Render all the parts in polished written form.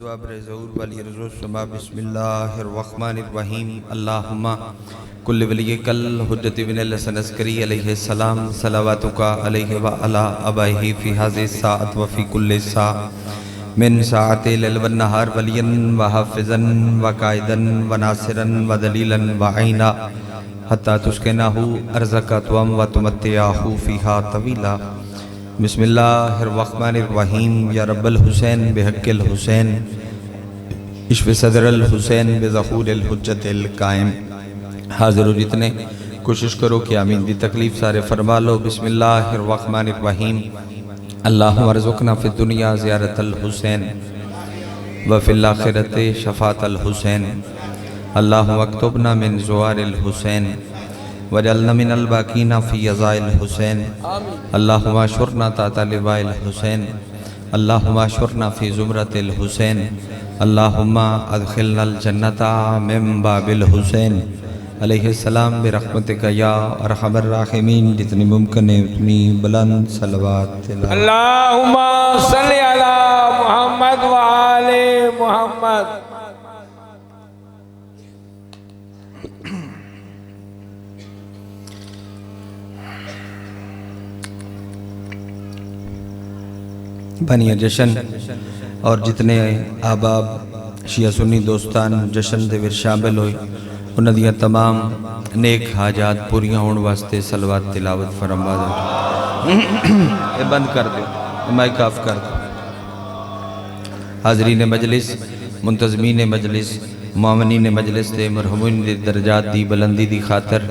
ظہور والی رضو السما بسم اللہ الرحمن الرحیم اللہم کل ولی کل حجت ابن الحسن عسکری علیہ السلام صلواتکا علیہ وعلا ابائہ فی حاضر ساعت وفی کل ساعت من ساعت لیل والنہار ولیا وحافظا وقائدا وناصرا ودلیلا وعینا حتی تسکناہو ارزقا توام وتمتعاہو فیہا طویلا بسم اللہ الرحمن الرحیم یا رب الحسین بحق الحسین اشف صدر الحسین بظہور الحجت القائم۔ حاضر ہو جتنے کوشش کرو کہ آمین دی تکلیف سارے فرما لو۔ بسم اللہ الرحمن الرحیم اللہم ارزقنا فی الدنیا زیارت الحسین وفی الاخرت شفاعت الحسین اللہم اکتبنا من زوار الحسین وجعلنا من الباقین فی عزاء الحسین اللہم اشرنا تحت لواء الحسین اللہم اشرنا فی زمرت الحسین اللہم ادخلنا الجنت من باب الحسین علیہ السلام برحمتک یا ارحم الراحمین۔ جتنی ممکن ہے اتنی بلند صلوات اللہم صلی علی محمد وآل محمد۔ بنی جشن اور جتنے آباب شیعہ سنی دوستان جشن دے ور شامل ہوئی انہاں دیاں تمام نیک حاجات پوریاں ہون واسطے صلوات تلاوت فرما دے۔ یہ بند کر دے، مائک آف کر دے۔ حاضرین مجلس، منتظمین مجلس، معاونین مجلس دے مرحومین دے درجات دی بلندی دی خاطر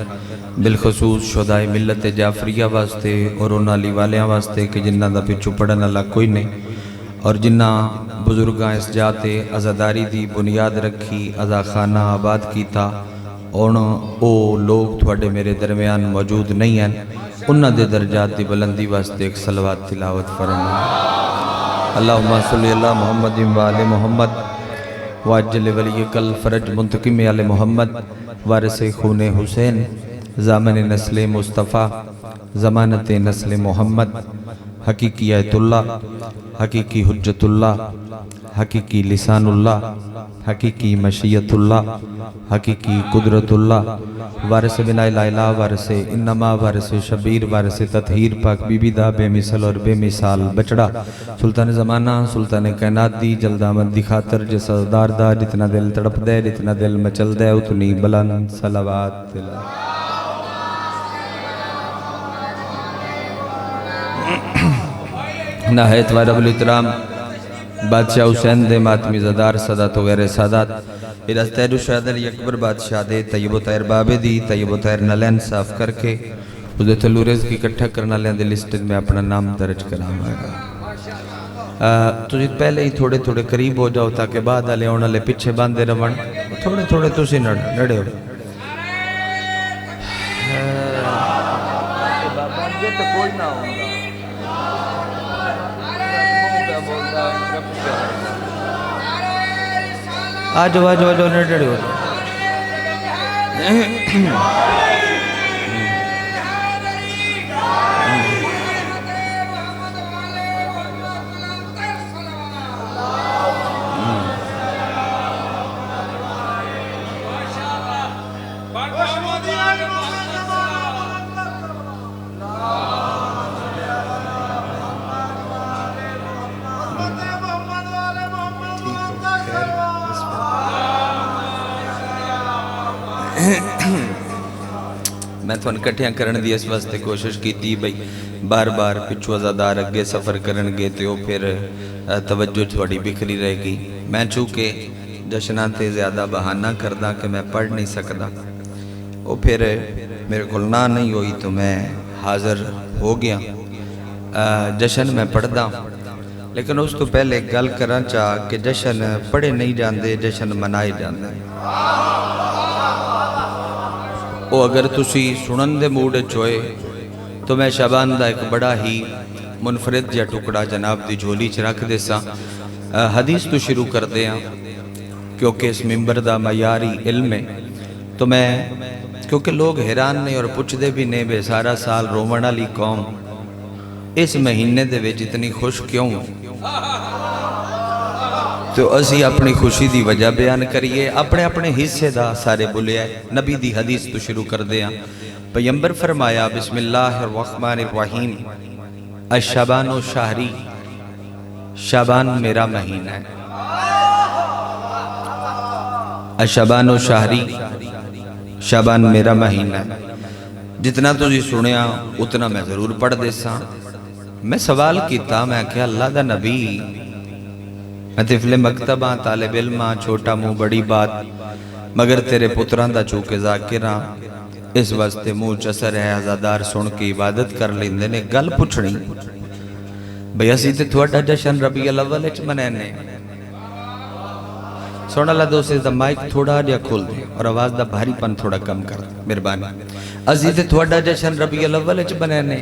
بالخصوص شہدائے ملت جعفریہ واسطے اور انہاں علی والیاں واسطے کہ جنہ دا پچھو پڑھن اللہ کوئی نہیں اور جنہ بزرگاں اس جاتے عزاداری دی بنیاد رکھی عزا خانہ آباد کیتا اور او لوگ تھوڑے میرے درمیان موجود نہیں ہیں انہاں دے درجات دی بلندی واسطے ایک صلوات تلاوت فرما۔ اللہم صلی اللہ محمد وآل محمد واجل ولیک الفرج منتقم آل محمد وارث خون حسین زامن نسل مصطفیٰ ضمانت نسل محمد حقیقی آیت اللہ حقیقی حجت اللہ حقیقی لسان اللہ حقیقی مشیت اللہ حقیقی قدرت اللہ وارث بنا الہ وارث انما وارث شبیر وارث تطہیر پاک بی بی دا بے مثل اور بے مثال بچڑا سلطان زمانہ سلطان کائنات دی جلد آمد دی خاطر جس دار دا جتنا دل تڑپ دے جتنا دل مچل دے اتنی بلند صلوات تلاوت۔ نہایت و رب الاحترام بادشاہ حسین دے ماتمی زدار صدات و غیر سادات ارز تیر شہد علی اکبر بادشاہ دے طیب و طیر بابے دی طیب و طیر نلین صاف کر کے اسے تلو رزق اکٹھا کرنا لیں دے لسٹن میں اپنا نام درج کرام آئے گا۔ تجھے پہلے ہی تھوڑے تھوڑے قریب ہو جاؤ تاکہ بعد آلے ہونا لے پچھے باندے روان تھوڑے تھوڑے تسی نڑے ہو۔ کوئی نہ ہوگا آجو آجو آجو نڈڑی ہو میں تو انکٹھیاں کرن دی اس واسطے کوشش کی تھی بھئی بار بار پچھو ازادار اگے سفر کرن گے تو پھر توجہ چھوڑی بکھری رہ گئی۔ میں چونکہ جشناتے زیادہ بہانہ کردہ کہ میں پڑھ نہیں سکتا وہ پھر میرے کھلنا نہیں ہوئی تو میں حاضر ہو گیا۔ جشن میں پڑھ دا لیکن اس تو پہلے گل کرنا چاہ کہ جشن پڑھے نہیں جاندے جشن منائے جاندے وہ اگر تسی سنن دے موڈ چوئے تو میں شابان دا ایک بڑا ہی منفرد یا ٹکڑا جناب دی جھولی چرک دے سا حدیث تو شروع کر دے ہیں کیونکہ اس ممبر دا معیاری علم ہے تو میں کیونکہ لوگ حیران نہیں اور پوچھ دے بھی نہیں بے سارا سال رومن علی قوم اس مہینے دے وچ اتنی خوش کیوں تو اسی اپنی خوشی دی وجہ بیان کریے اپنے اپنے حصے دا سارے بولیا ہے نبی دی حدیث تو شروع کر دیا پیغمبر فرمایا بسم اللہ الرحمن الرحیم الشعبان و شہری شعبان میرا مہینہ ہے الشعبان و شہری شعبان میرا مہینہ ہے جتنا تو جی سنیا اتنا میں ضرور پڑھ دے سا میں سوال کیتا میں کہ اللہ دا نبی میں طفل مکتبہ طالب علمہ چھوٹا منہ بڑی بات مگر تیرے پتران دا چوکے ذاکرہ اس واسطے منہ چسر ہے عزادار سن کی عبادت کر لیندے نے گل پچھڑی بھئی اسی تے تھوڑا جشن ربیع الاول اچ منینے سونا اللہ دوستے دا مائک تھوڑا جا کھول دے اور آواز دا بھاری پن تھوڑا کم کر دے مہربانی اسی تے تھوڑا جشن ربیع الاول اچ منینے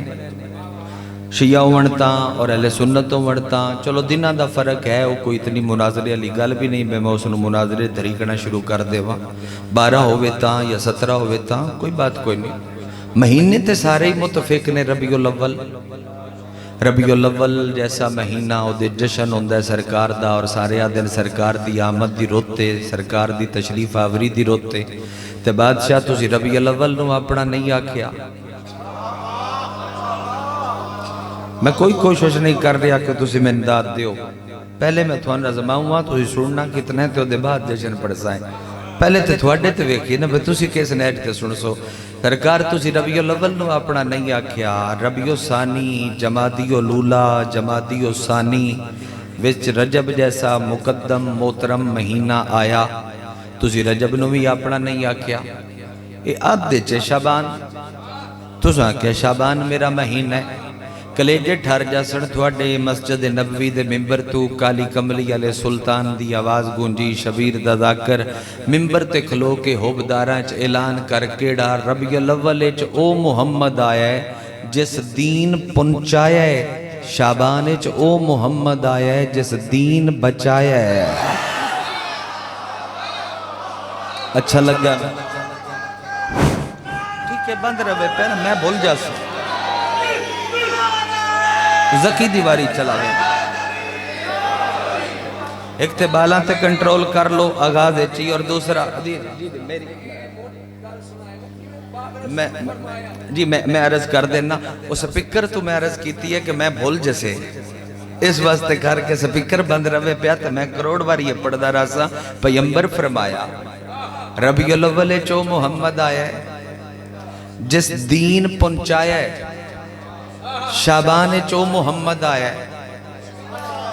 شیعہ ونٹا اور اہل سنتوں ونٹا چلو دنہ دا فرق ہے وہ کوئی اتنی مناظرے علی گل بھی نہیں میں اس نے مناظرے طریقنا شروع کر دے وہاں 12 ہوئے تاں یا 17 ہوئے تاں کوئی بات کوئی نہیں مہینے تے سارے ہی متفق نے ربیع الاول ربیع الاول جیسا مہینہ او دے جشن ہوندہ ہے سرکار دا اور سارے دن سرکار دی آمد دی روتے سرکار دی تشریف آوری دی روتے تے بادشاہ تسی ربیع الاول نو اپنا نہیں آکھیا میں کوئی کوشش نہیں کر رہا کہ تسی میں انداد دیو پہلے میں تھوان رزماؤں ہوا تسی سننا کتنے تے دے بعد جشن پڑھ سائیں پہلے تے تھوڑے تے ویکھی نا بھئی تسی کیسے نیٹ تے سن سو سرکار تسی ربیع الاول نو اپنا نہیں آکھیا ربیع ثانی جمادی الاولا جمادی ثانی وچ رجب جیسا مقدم محترم مہینہ آیا تسی رجب نو بھی اپنا نہیں آکھیا اے آدھے چے شعبان تساں کہ شعبان میرا مہینہ ہے کلیجے ٹھار جاسن تھوڑے مسجد نبوی دے ممبر تو کالی کملی علیہ سلطان دی آواز گونجی شبیر دا ذاکر ممبر تے کھلو کے حبداراں چ اعلان کر کیڑا ربیع الاول چ او محمد آیا ہے جس دین پنچایا ہے شعبان چ او محمد آیا ہے جس دین بچایا ہے اچھا لگا ٹھیک ہے بند رہے پہنا میں بھول جا سوں زکی دیواری چلا گئے ایک تے بالاں تے کنٹرول کر لو آغاز اچھی اور دوسرا میں عرض کر دینا وہ سپیکر تو میں عرض کیتی ہے کہ میں بھول جیسے اس واسطے کر کے سپیکر بند روے پیا تو میں کروڑ بار یہ پڑھدا راسا پیغمبر فرمایا ربیع الاول چو محمد آیا ہے جس دین پہنچایا ہے شعبان چو محمد آیا ہے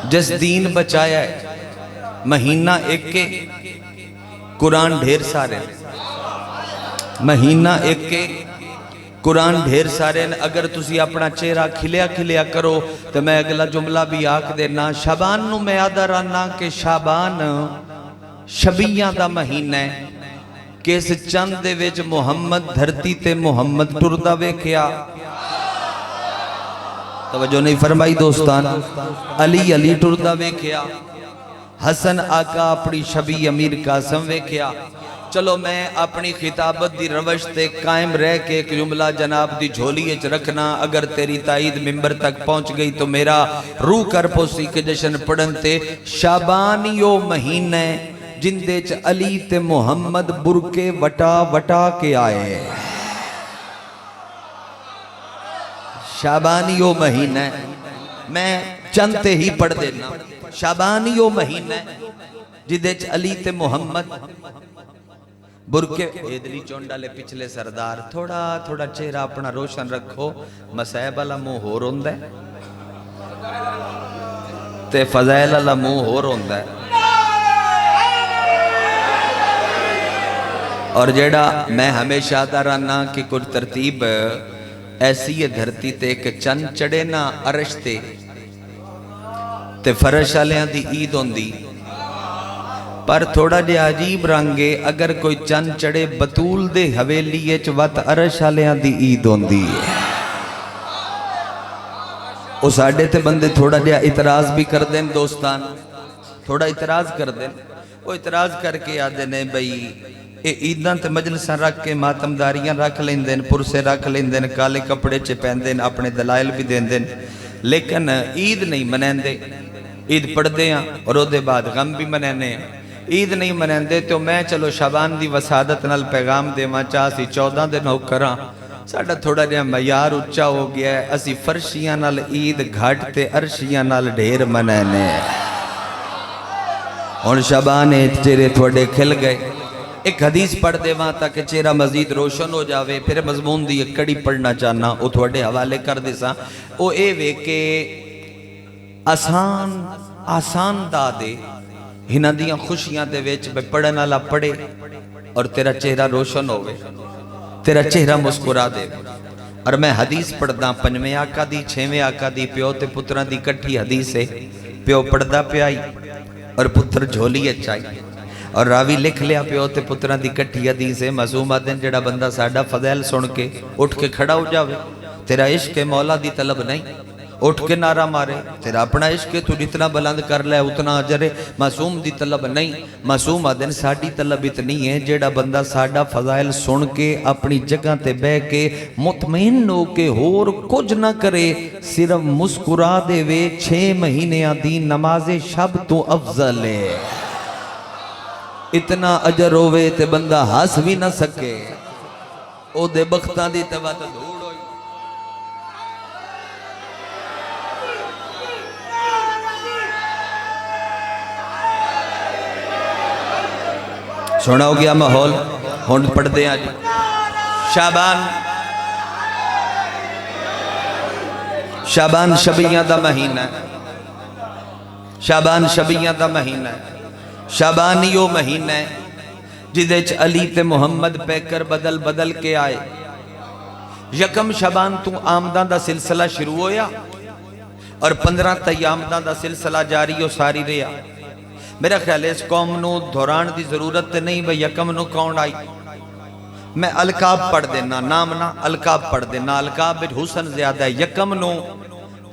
جس دین بچایا ہے مہینہ ایک کے قرآن ڈھیر سارے مہینہ ایک کے قرآن ڈھیر سارے اگر تسی اپنا چہرہ کھلیا کھلیا کرو تو میں اگلا جملہ بھی آکھ دینا شعبان نو میں آدھا رانا کہ شعبان شبیہ دا مہینہ ہے کہ اس چند دے ویچ محمد دھرتی تے محمد ٹردہ ویکھیا توجہ نہیں فرمائی دوستان علی علی ٹردہ ویکھیا حسن آقا اپنی شبی امیر قاسم ویکھیا چلو میں اپنی خطابت دی روش تے قائم رہ کے ایک جملہ جناب دی جھولی اچ رکھنا اگر تیری تائید ممبر تک پہنچ گئی تو میرا روح کر پوسی کے جشن پڑھن تے شعبانیو مہینہ جن دے چ علی تے محمد برکے وٹا وٹا کے آئے شعبانیو مہینہ میں چندتے ہی پڑھ دینا شعبانیو مہینہ جدے چ علی تے محمد برکے ایدلی چونڈا لے پچھلے سردار تھوڑا تھوڑا چہرہ اپنا روشن رکھو مسائب اللہ منہ ہو روندہ ہے تے فضائل اللہ منہ ہو روندہ ہے اور جیڑا میں ہمیشہ دارانا کہ کچھ ترتیب ایسی یہ دھرتی تے کہ چند چڑے نا عرش تے فرش آلیاں دی عید ہوندی پر تھوڑا جے عجیب رنگے اگر کوئی چند چڑے بطول دے حویلی وط عرش آلیاں دی عید ہوندی وہ ساڑھے تے بندے تھوڑا جے اعتراض بھی کر دیں دوستان تھوڑا اعتراض کر دیں وہ اعتراض کر کے آدھے نے بھئی عیداں تے مجلساں رکھ کے ماتمداریاں رکھ لیندیں پرسے رکھ لیندیں کالے کپڑے چے پہندیں اپنے دلائل بھی دیندیں لیکن عید نہیں منیندے عید پڑھتے ہیں اور وہ دے بعد غم بھی منانے ہیں. عید نہیں مناندے تو میں چلو شابان دی وسادت نال پیغام دے ماں چاہ سی 14 دن ہو کراں ساڑھا تھوڑا جہاں معیار اچھا ہو گیا ہے. اسی فرشیاں نال عید گھٹ تے عرشیاں نال ڈھیر منانے اور شابان چہرے تھوڑے کھل گئے. ایک حدیث پڑھ دے وہاں تاکہ چہرہ مزید روشن ہو جاوے. پھر مضمون دی ایک کڑی پڑھنا چاہنا وہ تھوڑے حوالے کر دے ساں. وہ اے وے کہ آسان دا دے ہنہ دیاں خوشیاں دے ویچ بے پڑھن والا پڑھے اور تیرا چہرہ روشن ہوئے, تیرا چہرہ مسکرا دے. اور میں حدیث پڑھدا 5ویں آقا دی 6ویں آقا دی پیو تے پتران دی کٹھی حدیث ہے. پیو پڑھدا پیائی اور پتر جھولی اچائی اور راوی لکھ لیا پیو تے پتران دی کٹھی حدیث ہے. معصوم آدن جڑا بندہ ساڈا فضائل سن کے اٹھ کے کھڑا ہو جاوے. تیرا عشق مولا دی طلب نہیں, اٹھ کے نعرہ مارے. تیرا اپنا عشق تو جتنا بلند کر لے اتنا اجر ہے. معصوم دی طلب نہیں. معصوم آدن ساڈی طلب اتنی ہے جیڑا بندہ ساڈا فضائل سن کے اپنی جگہ تے بہ کے مطمئن ہو کے ہور کچھ نہ کرے, صرف مسکرا دے وے 6 مہینے دی نماز شب تو افضل ہے. اتنا اجر ہوئے تے بندہ ہس بھی نہ سکے. او دے بختاں دی تباہ تو دھوڑ ہوئی. سونا ہو گیا ماحول. ہون پڑھ دیں آج شابان شبیہ دا مہینہ ہے. شابان شبیہ دا مہینہ ہے. شابانیو مہینہ ہے جدے چ علی تے محمد پیکر بدل بدل کے آئے. یکم شابان تو آمدان دا سلسلہ شروع ہویا اور 15 تی آمدان دا سلسلہ جاری و ساری رہا. میرا خیال ہے اس قوم نو دوران دی ضرورت نہیں بھئی یکم نو کون آئی. میں القاب پڑھ دینا, نام نہ القاب پڑھ دینا. القاب بچ حسن زیادہ ہے. یکم نو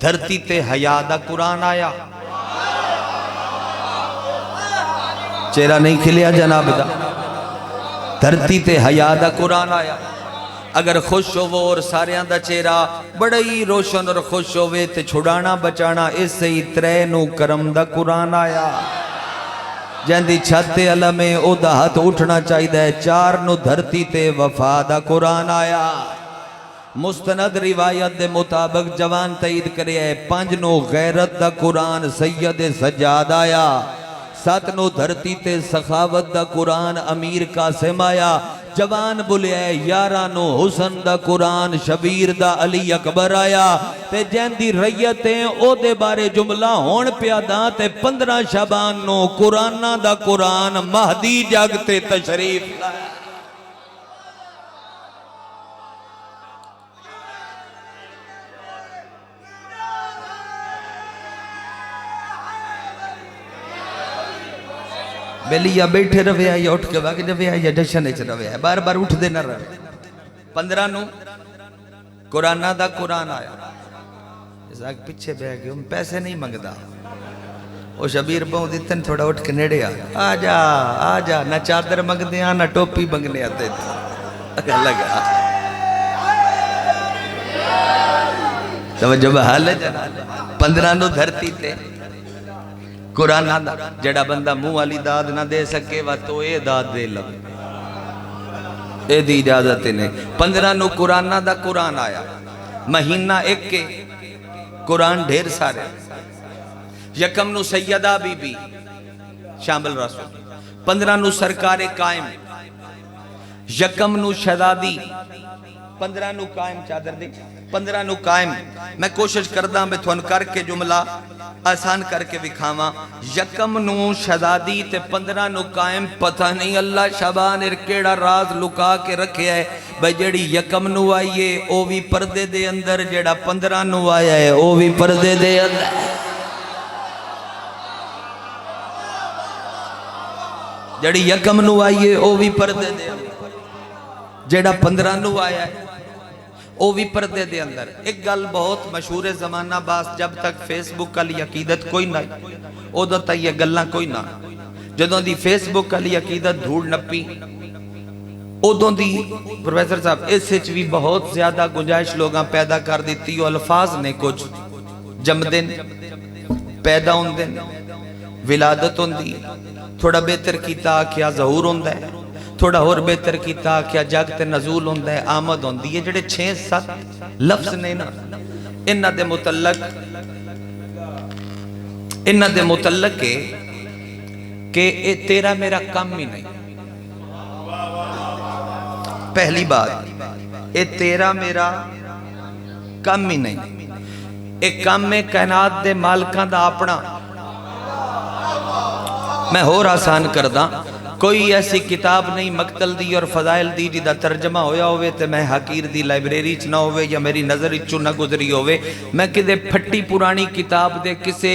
دھرتی تے حیا دا قرآن آیا. چہرہ نہیں کھلیا جناب دا. دھرتی تے حیا دا قرآن آیا. اگر خوش ہوو اور ساریاں دا چہرہ بڑا ہی روشن اور خوش ہوئے تے چھڑانا بچانا اس سے ہی 3 نو کرم دا قرآن آیا. جہاں چھتے علم میں او دا ہاتھ اٹھنا چاہی دا ہے. 4 نو دھرتی تے وفا دا قرآن آیا. مستند روایت دے مطابق جوان تعید کرے ہے. 5 نو غیرت دا قرآن سید سجاد آیا. 7 نو دھرتی تے سخاوت دا قرآن امیر قاسم آیا. جوان بولے ہے 11 نو حسن دا قرآن شبیر دا علی اکبر آیا. تے جن دی ریتیں او دے بارے جملہ ہون پیادا تے 15 شابان نو قرآن دا قرآن مہدی جاگتے تشریف لایا. بیلی یا بیٹھے روے آئی اٹھ کے باقی روے آئی یا جشن اچھ روے آئی بار بار اٹھ دینا روے. 15 نو قرآن دا قرآن آیا. اس آگ پچھے بے گئے ہم پیسے نہیں منگدا. وہ شبیر بہوں دیتن تھوڑا اٹھ کے نیڑے آجا آجا نہ چادر منگ دیا نہ ٹوپی منگنے آتے تھے. لگا توجہ بحال ہے جناب. 15 نو دھرتی تے قرآن دا جڑا بندہ منہ والی داد نہ دے سکے وہ تو اے داد دے لو اے دی اجازت نے. 15 نو قرآن دا قرآن آیا. مہینہ ایک کے قرآن ڈھیر سارے. یکم نو سیدہ بی بی شامل رسول. 15 نو سرکار قائم. یکم نو شہزادی. 15 نو قائم چادر دے. 15 نو قائم. میں کوشش کردہ میں تھون کر کے جملہ آسان کر کے بکھاواں. یکم نو شہزادی تے 15 نو قائم. پتہ نہیں اللہ شابان ارکیڑا راز لکا کے رکھے ہے بھئی جیڑی یکم نو آئیے او بھی پردے دے اندر, جیڑا 15 نو آیا ہے او بھی پردے دے اندر. جیڑی یکم نو آئیے او بھی پردے دے اندر, جیڑا 15 نو آیا ہے او بھی پردے دے اندر. ایک گل بہت مشہور زمانہ باس جب تک فیس بک علی عقیدت کوئی نہ او دو تا یہ گلنا کوئی نہ. جدوں دی فیس بک علی عقیدت دھوڑ نپی او دو دی پروفیسر صاحب اس سچ بھی بہت زیادہ گنجائش لوگاں پیدا کر دیتی. الفاظ نے کچھ جمدن پیدا ہوندے ولادت ہوندی تھوڑا بہتر کیتا آکھیا ظہور ہوندا ہے تھوڑا اور بہتر کیتا آکھیا جگ تے نزول ہوندا ہے آمد ہوندی ہے جڑے 6-7 لفظ نے نا انہاں دے متعلق ہے کہ اے تیرا میرا کم ہی نہیں پہلی بات اے تیرا میرا کم ہی نہیں اے کم میں کائنات دے مالکاں دا اپنا میں اور آسان کرداں کوئی ایسی کتاب نہیں مقتل دی اور فضائل دی جدا ترجمہ ہویا ہوئے تے میں حقیر دی لائبریری چ نہ ہوئے یا میری نظر چ نہ گزری ہوئے میں کدے پھٹی پرانی کتاب دے کسے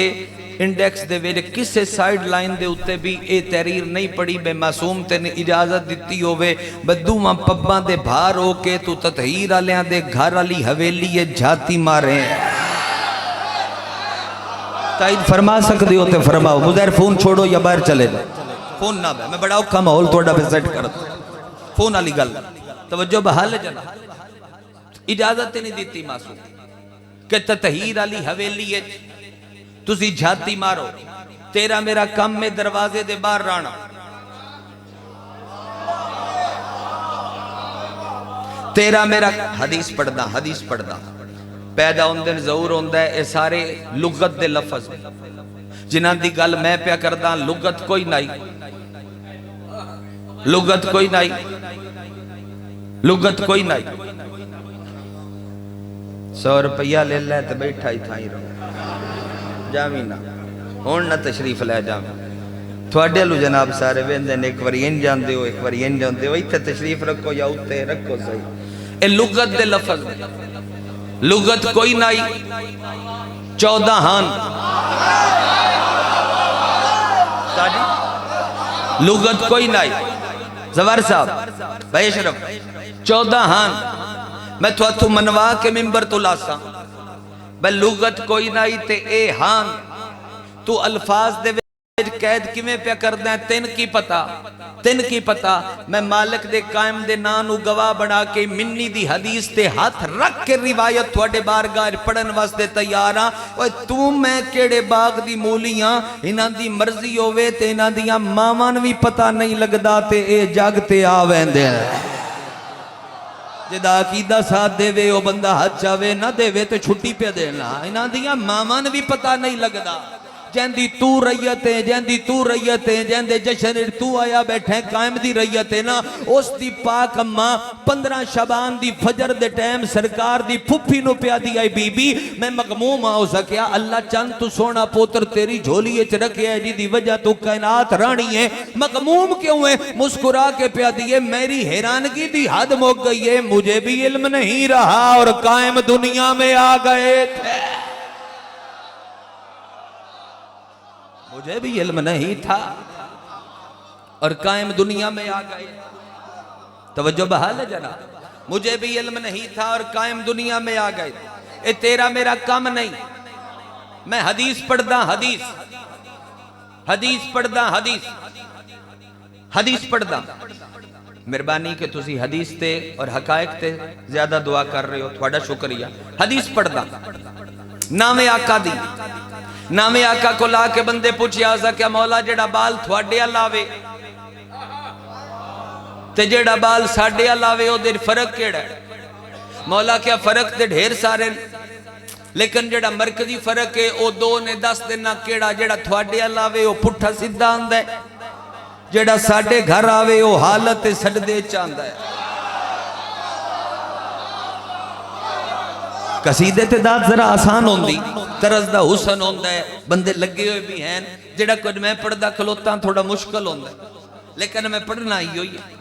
انڈیکس دے ویلے کسے سائیڈ لائن دے اتے بھی اے تحریر نہیں پڑھی بے معصوم تے نے اجازت دیتی ہوئے بدو ماں پباں دے بھار ہو کے تو تطہیر آلیاں دے گھر والی حویلی جھاتی مارے ہیں تائید فرما سکتے ہو تے فرماؤ مظاہر فون چھوڑو یا باہر چلے جائے فون نہ بے میں بڑا اوکھا ماحول توڑا پہ سیٹ کرتا فون علی گل توجہ بحال جنا اجازت نہیں دیتی معصوم کہ تطہیر علی حویلی ہے تسی جھاتی مارو تیرا میرا کم میں دروازے دے باہر رانا تیرا میرا حدیث پڑھنا پیدا ہوندن ظہور ہوندا ہے اے سارے لغت دے لفظ جنہاں دی گل میں پیا کرداں لغت کوئی نہیں لغت کوئی نہیں 100 روپیہ لے لے تے بیٹھا ہی تھا ہی رہو جاوی نہ ہون نہ تشریف لے جاوی تھوڑے لو جناب سارے ویندن ایک واری ان جاندے ہو ایک واری ان جاندے ہو ایتھے تشریف رکھو یا اتے رکھو صحیح اے لغت دے لفظ لغت کوئی نہیں 14 ہان لغت کوئی نہیں زوار صاحب بھائی شرف 14 ہان میں تو منوا کے ممبر تو لاسا بھائی لغت کوئی نہیں تے اے ہان تو الفاظ دے قید کیویں پہ کردیں تین کی پتا میں مالک دے قائم دے نانو گواہ بنا کے منی دی حدیث تے ہاتھ رکھ کے روایت تھوڑے بارگاہ پڑھن واسطے تیاراں تو میں کیڑے باغ دی مولیاں انہاں دی مرضی ہوئے تے انہاں دیاں مامان بھی پتہ نہیں لگدا تے اے جاگتے آویندے جدا عقیدہ ساتھ دے وے او بندہ ہاتھ چاوے نہ دے وے تے چھٹی پہ دینا انہاں دیاں مامان بھی پتہ نہیں لگدا جہندی تو رئیتیں جہندے جشن تو آیا بیٹھیں قائم دی رئیتیں نا اس دی پاک اماں 15 شبان دی فجر دے ٹیم سرکار دی پھپی نو پیا دی آئی بی بی میں مغموم آؤ سکیا اللہ چند تو سونا پوتر تیری جھولی اچ رکھے ہے جی دی وجہ تو کائنات رانی ہے مغموم کیوں ہے مسکرا کے پیا دیئے میری حیرانگی دی حد موک گئی ہے مجھے بھی علم نہیں رہا اور قائم دنیا میں آ گئے تھے مجھے بھی علم نہیں تھا اور قائم دنیا میں آ گئے توجہ بحال ہے جناب مجھے بھی علم نہیں تھا اور قائم دنیا میں آ گئے اے تیرا میرا کم نہیں میں حدیث پڑھدا مہربانی کہ تسی حدیث تے اور حقائق تے زیادہ دعا کر رہے ہو تھوڑا شکریہ حدیث پڑھدا نام آقا دی نام آقا کو لا کے بندے پوچھے آزا کیا مولا جڑا بال تھوڑے علاوے تے جڑا بال ساڑے علاوے ہو دیر فرق کیڑا ہے مولا کیا فرق تے ڈھیر سارے لیکن جڑا مرکزی فرق ہے او 2 نے 10 دینا کیڑا جڑا تھوڑے علاوے ہو پٹھا سدھا آندہ ہے جڑا ساڑے گھر آوے ہو حالت سڑ دے چاندہ ہے قصیدے تے داد ذرا آسان ہوندی طرز دا حسن ہوندہ ہے بندے لگے ہوئے بھی ہیں جڑا کچھ میں پڑھدا کھلوتا تھوڑا مشکل ہوندہ ہے لیکن میں پڑھنا ہی ہوئی ہے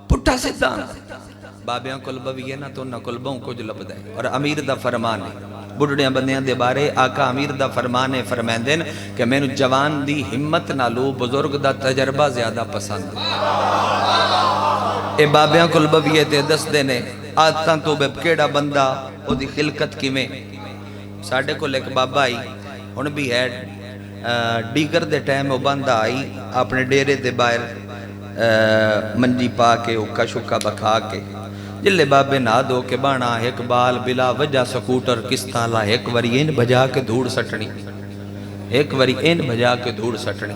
پٹھا سدھان بابیاں قلبہ بھی ہے نا تو نہ قلبوں کو جو لبدا ہے اور امیر دا فرمان ہے بڑھڑیاں بندیاں دے بارے آقا امیر دا فرمان ہے فرمائن دین کہ میں نے جوان دی ہمت نہ لو بزرگ دا تجربہ زیادہ پسند اے بابیاں قلبہ بھی ہے تے دس دینے آتاں تو بے کیڑا بندہ او دی خلقت کی میں ساڑھے کو لے کے بابا آئی ان بھی ہے ڈیگر دے ٹائم وہ بندہ آئی اپنے ڈیرے دے باہر منجی پا کے اکا شکا بکھا کے جلے بابے نہ دو کے بانا ایک بال بلا وجہ سکوٹر کستان لا ایک وری این بجا کے دھوڑ سٹنی ایک وری این بجا کے دھوڑ سٹنی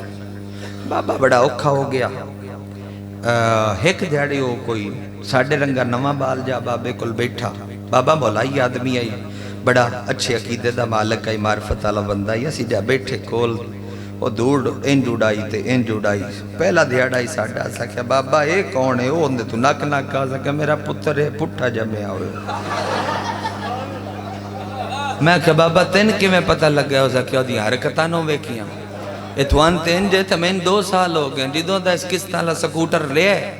بابا بڑا اوکھا ہو گیا ایک دیاڑی ہو کوئی ساڑھے رنگا نواں بال جا بابے کل بیٹھا بابا مولائی آدمی آئی بڑا اچھے عقیدے دا مالک آئی معرفت والا بندہ آئی اسی جا بیٹھے کول وہ دھوڑ انج اڑائی تے انج اڑائی پہلا دیاڑا ہی ساڑھا سا کیا بابا اے کون ہے وہ اندے تو نک نک کہا سا کہ میرا پتر ہے پٹھا جمعہ ہوئے میں کہ بابا تین کی میں پتہ لگ گیا ہو سا کہ دی حرکتانوں وے کیاں اتوان تین جے تھا میں 2 سال ہو گئے جدوں دا اس کس طرح سکوٹر لے ہے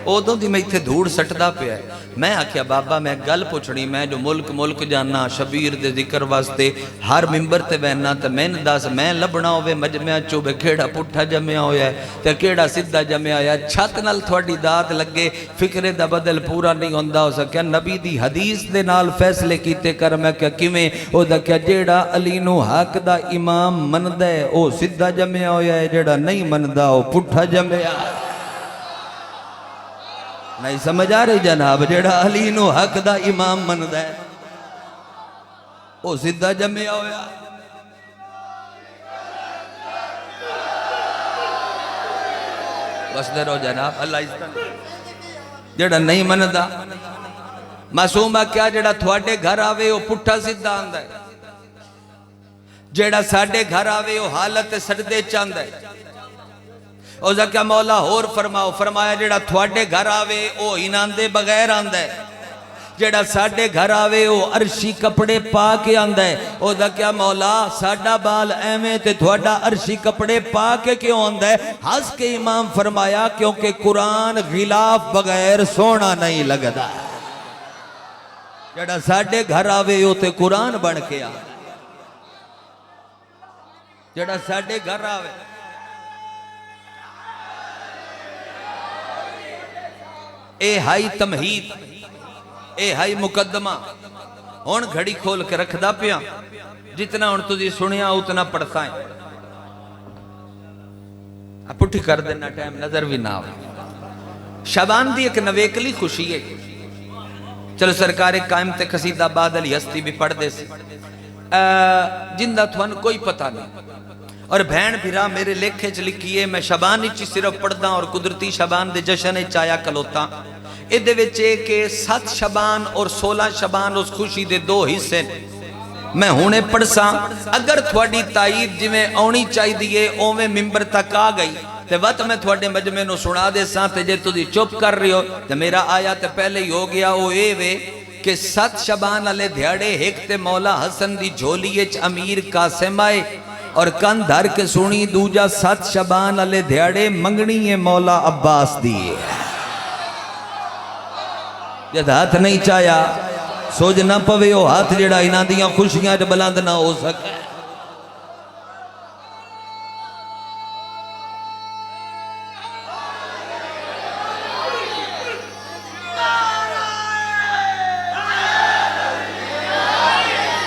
ادوں دی میں اتھے دھوڑ سٹدا پیا ہے میں آکھیا بابا میں گل پوچھنی میں جو ملک جاننا شبیر دے ذکر واسطے ہر ممبر تے بہنا تے میں دس میں لبنا ہوئے مجمع چوبے کیڑا پٹھا جمعہ ہویا ہے تے کیڑا سدھا جمعہ ہویا ہے چھت نال تھوڑی دات لگے فکرے دا بدل پورا نہیں ہوندا ہو سکیا نبی دی حدیث دے نال فیصلے کیتے کر میں کیا کیویں او دا کیا جیڑا علی نو حق دا امام مندا ہے او سدھا جمعہ ہویا ہے جیڑا نہیں مندا او پٹھا جمعہ نہیں سمجھ آ رہی جناب جیڑا علی نو حق دا امام مند ہے او سدھا جمعہ ہویا بس دے رو جناب اللہ استن جیڑا نہیں مندہ معصوم کیا جیڑا تھوڑے گھر آوے او پٹھا سدھا آندہ ہے جیڑا ساڑھے گھر آوے او حالت سردے چاندہ ہے او زکیہ مولا اور فرمایا جیڑا تھوڑے گھر آوے او ہینان دے بغیر آندہ ہے جیڑا ساڑھے گھر آوے او عرشی کپڑے پا کے آندہ ہے او زکیہ مولا ساڑھا بال ایمیں تے تھوڑا عرشی کپڑے پا کے کیوں آندہ ہے ہس کے امام فرمایا کیونکہ قرآن غلاف بغیر سونا نہیں لگدا ہے جیڑا ساڑھے گھر آوے او تے قرآن بن کے آ جیڑا ساڑھے گھر آوے اے ہائی تمہید اے ہائی مقدمہ ہون گھڑی کھول کے رکھ دا پیا جتنا ہون تجھے سنیا اتنا پڑھتا ہے پٹھی کر دینا ٹائم نظر بھی نہ ہو شبان دی ایک نویکلی خوشی ہے چلو سرکار قائم تے قصیدہ بادل ہستی بھی پڑھ دے سے جندہ تھوان کوئی پتہ نہیں اور بہن بھیرا میرے لکھے چ لکھیے میں شبان چی صرف پڑھدا اور قدرتی شبان دے جشن چایا کلوتا ادھے وچے کہ 7 شبان اور 16 شبان اس خوشی دے 2 حصے میں ہونے پڑھ سا اگر تھوڑی تائید جی میں آنی چاہی دیئے اوہ ممبر تک آ گئی تے وقت میں تھوڑے مجمع نو سنا دے سا تے جے تو دی چپ کر رہی ہو تے میرا آیا تے پہلے ہی ہو گیا او اے وے کہ 7 شبان علی دھیاڑے ایک تے مولا حسن دی جھولیے چ امیر قاسم آئے اور کن دھر کے سنی دوجا 7 شبان علی دھیاڑے منگنی ہے مولا عباس دیئے جد ہاتھ نہیں چاہیا سوج نہ پوے ہو ہاتھ جڑا انہاں دیاں خوشیاں جو بلند نہ ہو سکے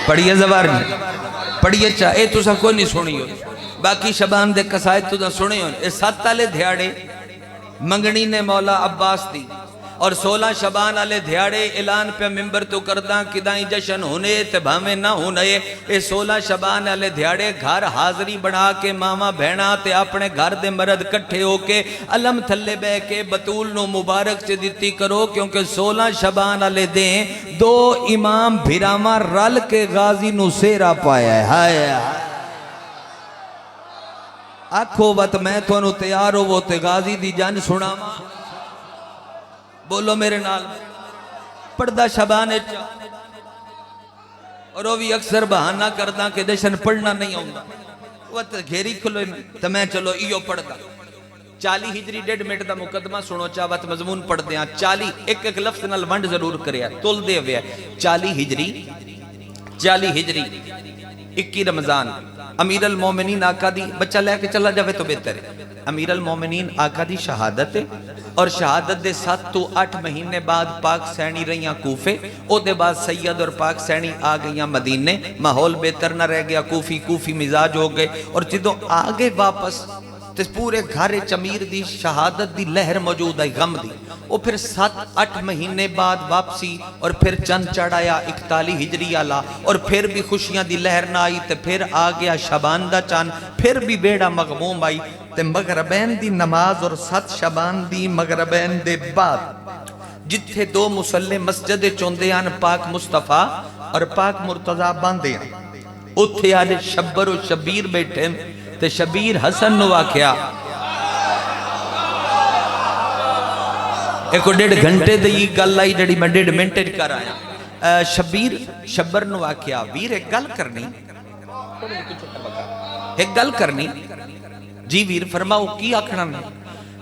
پڑھئے زوار نہیں پڑھئے چاہے تو سا کوئی نہیں سنی ہو باقی شبان دے قصائد تو سا سنی ہو اس 7 علی دھیاڑے منگنی نے مولا عباس دی اور 16 شبان علی دھیاڑے اعلان پہ ممبر تو کرداں کدائیں جشن ہونے تے بھامے نہ ہونے اے 16 شبان علی دھیاڑے گھر حاضری بڑھا کے ماما بہنا تے اپنے گھر دے مرد کٹھے ہو کے علم تھلے بے کے بطول نو مبارک سے دیتی کرو کیونکہ 16 شبان علی دیں 2 امام بھیراما رل کے غازی نو سیرا پایا ہے ہائے آکھو وقت میں تو انہوں تیار ہو وہ تے غازی دی جان سنا ماں بولو میرے نال پڑھدا شبان اچھا اور وہ بھی اکثر بہانہ کرداں کہ جشن پڑھنا نہیں ہوندہ وہ گھیری کھلو تو میں چلو ایو پڑھدا 40 ہجری 1.5 منٹ دا مقدمہ سنو چاہوات مضمون پڑھ دیاں 40 ایک لفظ نال ونڈ ضرور کریا تول دے ہوئے 40 ہجری 21 رمضان امیر المومنین آقا دی بچہ لے کے چلا جاوے تو بہتر ہے امیر المومنین آقا دی شہادت ہے اور شہادت دے 7 تو 8 مہینے بعد پاک سینی رہیاں کوفے او دے بعد سید اور پاک سینی آ گئیاں مدینے ماحول بہتر نہ رہ گیا کوفی مزاج ہو گئے اور جدوں آگے واپس تے پورے گھر چمیر دی شہادت دی لہر موجود ہے غم دی. وہ پھر 7-8 مہینے بعد واپسی اور پھر چند چڑھایا 41 ہجری والا اور پھر بھی خوشیاں دی لہر نہ آئی تے پھر آ گیا شعبان دا چاند پھر بھی بیڑا مغموم آئی تے مغربین دی نماز اور 7 شعبان دی مغربین دے بعد جتھے 2 مسلے مسجد چوندے آن پاک مصطفیٰ اور پاک مرتضیٰ باندے آن اتھے آج شبر و شبیر بیٹھے تے شبیر حسن نو آکھیا ایک 1.5 گھنٹے دے یہ گل آئی جڑی میں 1.5 منٹ کر آیا. شبیر شبر نو آکھیا ویر ایک گل کرنی جی ویر فرماؤ کی آکھنا میں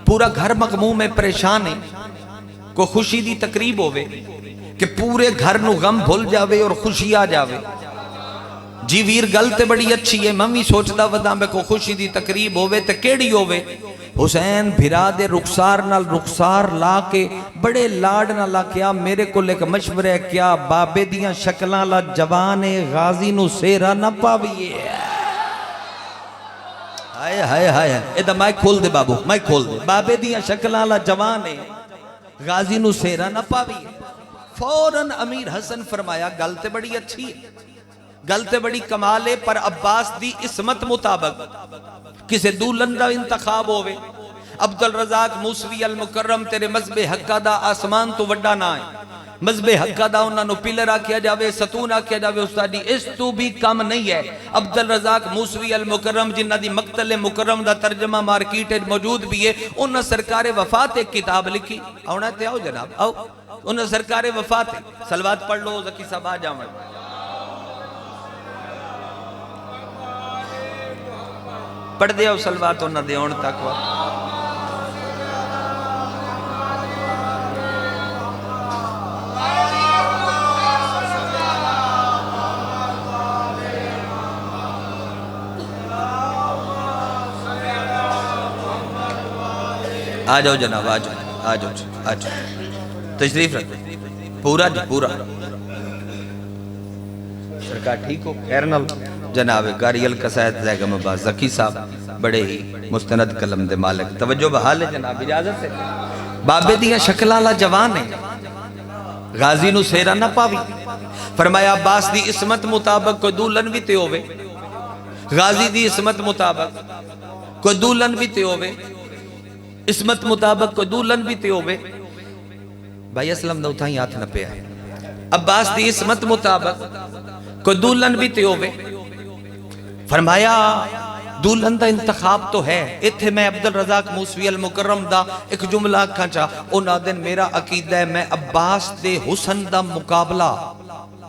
پورا گھر مغموم ہے پریشان ہے کو خوشی دی تقریب ہوئے کہ پورے گھر نو غم بھول جاوے اور خوشی آ جاوے. جی ویر گل تے بڑی اچھی ہے ممی سوچدا ودا میں کو خوشی دی تقریب ہوئے تے کیڑی ہوئے. حسین بھرا دے رخسار نال رخسار لا کے بڑے لاڈ نہ لا کیا میرے کو لے کے مشورہ ہے کیا بابے دیاں شکلاں لا جوان غازی نو سیرا نہ پاویے. ہائے ہائے ہائے اے دا مائک کھول دے بابو مائک کھول دے. بابے دیاں شکلاں لا جوان غازی نو سیرا نہ پاویے. فوراً امیر حسن فرمایا گل تے بڑی اچھی ہے گل تے بڑی کمال ہے پر عباس دی اسمت مطابق کسے دولن دا انتخاب ہوئے. عبدالرزاق موسوی المکرم تیرے مذہب حقہ دا آسمان تو وڈا نہ ہے مذہب حقہ دا انہاں نو پلر آکھیا جاوے ستون آکھیا جاوے استادی اس تو بھی کم نہیں ہے. عبدالرزاق موسوی المکرم جنہ دی مقتل مکرم دا ترجمہ مارکیٹ موجود بھی ہے انہاں سرکار وفات ایک کتاب لکھی آؤنا تے آؤ جناب آؤ انہاں سرکار وفات صلوات پڑھ لو زکی صاحب آ جاؤں پڑھ دیا ہو صلوات انہاں دے اون تک آ جاؤ جناب آ جاؤ تشریف رکھو پورا جی پورا سرکار ٹھیک ہو خیر نال جناب گاری القصائد زیگم عباس زکی صاحب بڑے ہی مستند قلم دے مالک توجہ بحال ہے جناب اجازت ہے. بابے دیاں شکلاں لا جوان ہے غازی نو سیرا نہ پاوی. فرمایا عباس دی اسمت مطابق کوئی دولن بھی تے ہوئے غازی دی اسمت مطابق کوئی دولن بھی تے ہوئے اسمت مطابق کوئی دولن بھی تے ہوئے. بھائی اسلام دا اتھائی ہاتھ نہ پہ آئے. عباس دی اسمت مطابق کوئی دولن بھی تے ہوئے. فرمایا دولن دا انتخاب تو ہے اتھے میں عبدالرزاق موسوی المکرم دا ایک جملہ کھانچا اونا دن میرا عقیدہ ہے میں عباس دے حسن دا مقابلہ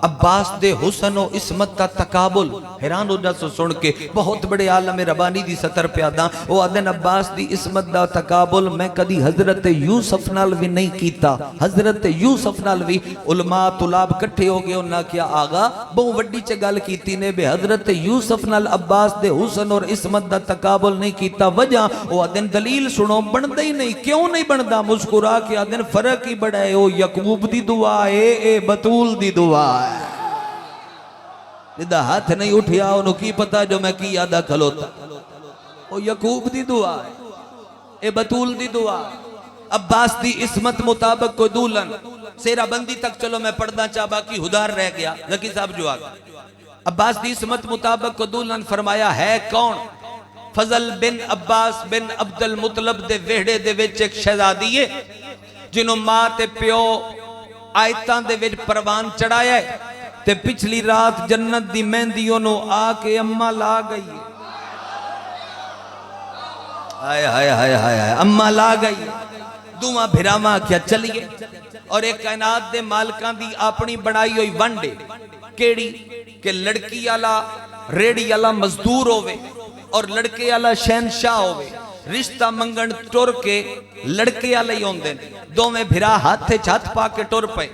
عباس دے حسن و اسمت دا تقابل حیران ہو جا سو سن کے بہت بڑے عالم ربانی دی سطر پیاداں وہ آدن عباس دی اسمت دا تقابل میں کدی حضرت یوسف نال بھی نہیں کیتا. حضرت یوسف نال بھی علماء طلاب کٹھے ہو گئے انہاں کیا آگا بہت وڈی چگال کیتی نے بے حضرت یوسف نال عباس دے حسن اور اسمت دا تقابل نہیں کیتا. وجہ وہ آدن دلیل سنو بندہ ہی نہیں کیوں نہیں بندہ مسکرا کے آدن فرق ہی بڑا ہے او یعقوب دی دعا ہے اے بطول دی دعا ہے. جدہ ہاتھ نہیں اٹھیا انہوں کی پتا جو میں کی یادہ کھلوتا وہ یعقوب دی دعا ہے اے بطول دی دعا ہے. عباس دی اسمت مطابق کوئی دولن سیرہ بندی تک چلو میں پڑھنا چاہ باقی ہدار رہ گیا زکی صاحب جو آگا. عباس دی اسمت مطابق کوئی دولن فرمایا ہے کون فضل بن عباس بن عبد المطلب دے ویڑے دے وچ ایک شہزادی ہے جنہوں ماں تے پیو آیتان دے وچ پروان چڑھایا ہے تے پچھلی رات جنت دی مہندیوں نو آ کے اممہ لا گئی ہے. آئے آئے آئے آئے اممہ لا گئی ہے. دعا بھراما کیا چلیے اور ایک کائنات دے مالکان دی اپنی بنائی ہوئی ونڈے کیڑی کہ لڑکی آلا ریڑی آلا مزدور ہوئے اور لڑکے آلا شہنشاہ ہوئے. رشتہ منگن ٹور کے لڑکے آلا ہی ہوں دیں دو میں بھرا ہاتھ چھات پا کے ٹور پے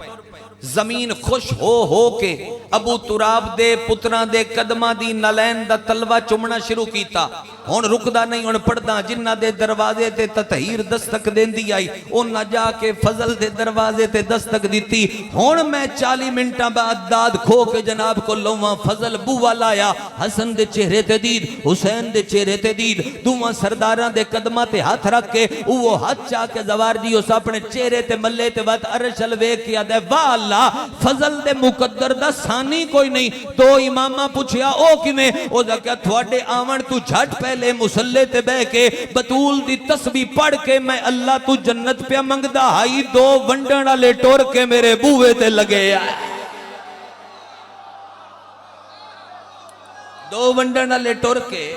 زمین خوش ہو کے ابو تراب دے پتراں دے قدماں دی نلین دا تلوہ چمنا شروع کیتا. ہون رکدا نہیں، ہون پڑھدا جنہ دے دروازے تے تطہیر دستک دیندی آئی، ان نہ جا کے فضل دے دروازے تے دستک دیتی. ہون میں 40 منٹاں بعد داد کھو کے جناب کو لواں فضل بوہ لایا. حسن دے چہرے تے دید، حسین دے چہرے تے دید، دوواں سرداراں دے قدماں تے ہاتھ رکھ کے وہ ہاتھ چاہ کے زوار جی اس اپنے چہرے تے ملے تے وقت عرشل ویک کیا دے واہ اللہ فضل دے مقدر دا ثانی کوئی نہیں. تو امامہ پوچھیا او کیویں؟ او دا کیا تھوڑے آون تو جھٹ پہلے مسلح تے بہ کے بطول دی تسبیح پڑھ کے میں اللہ تو جنت پہ منگدا ہائی، 2 ونڈن والے ٹور کے میرے بوئے تے لگے آئے. 2 ونڈن والے ٹور کے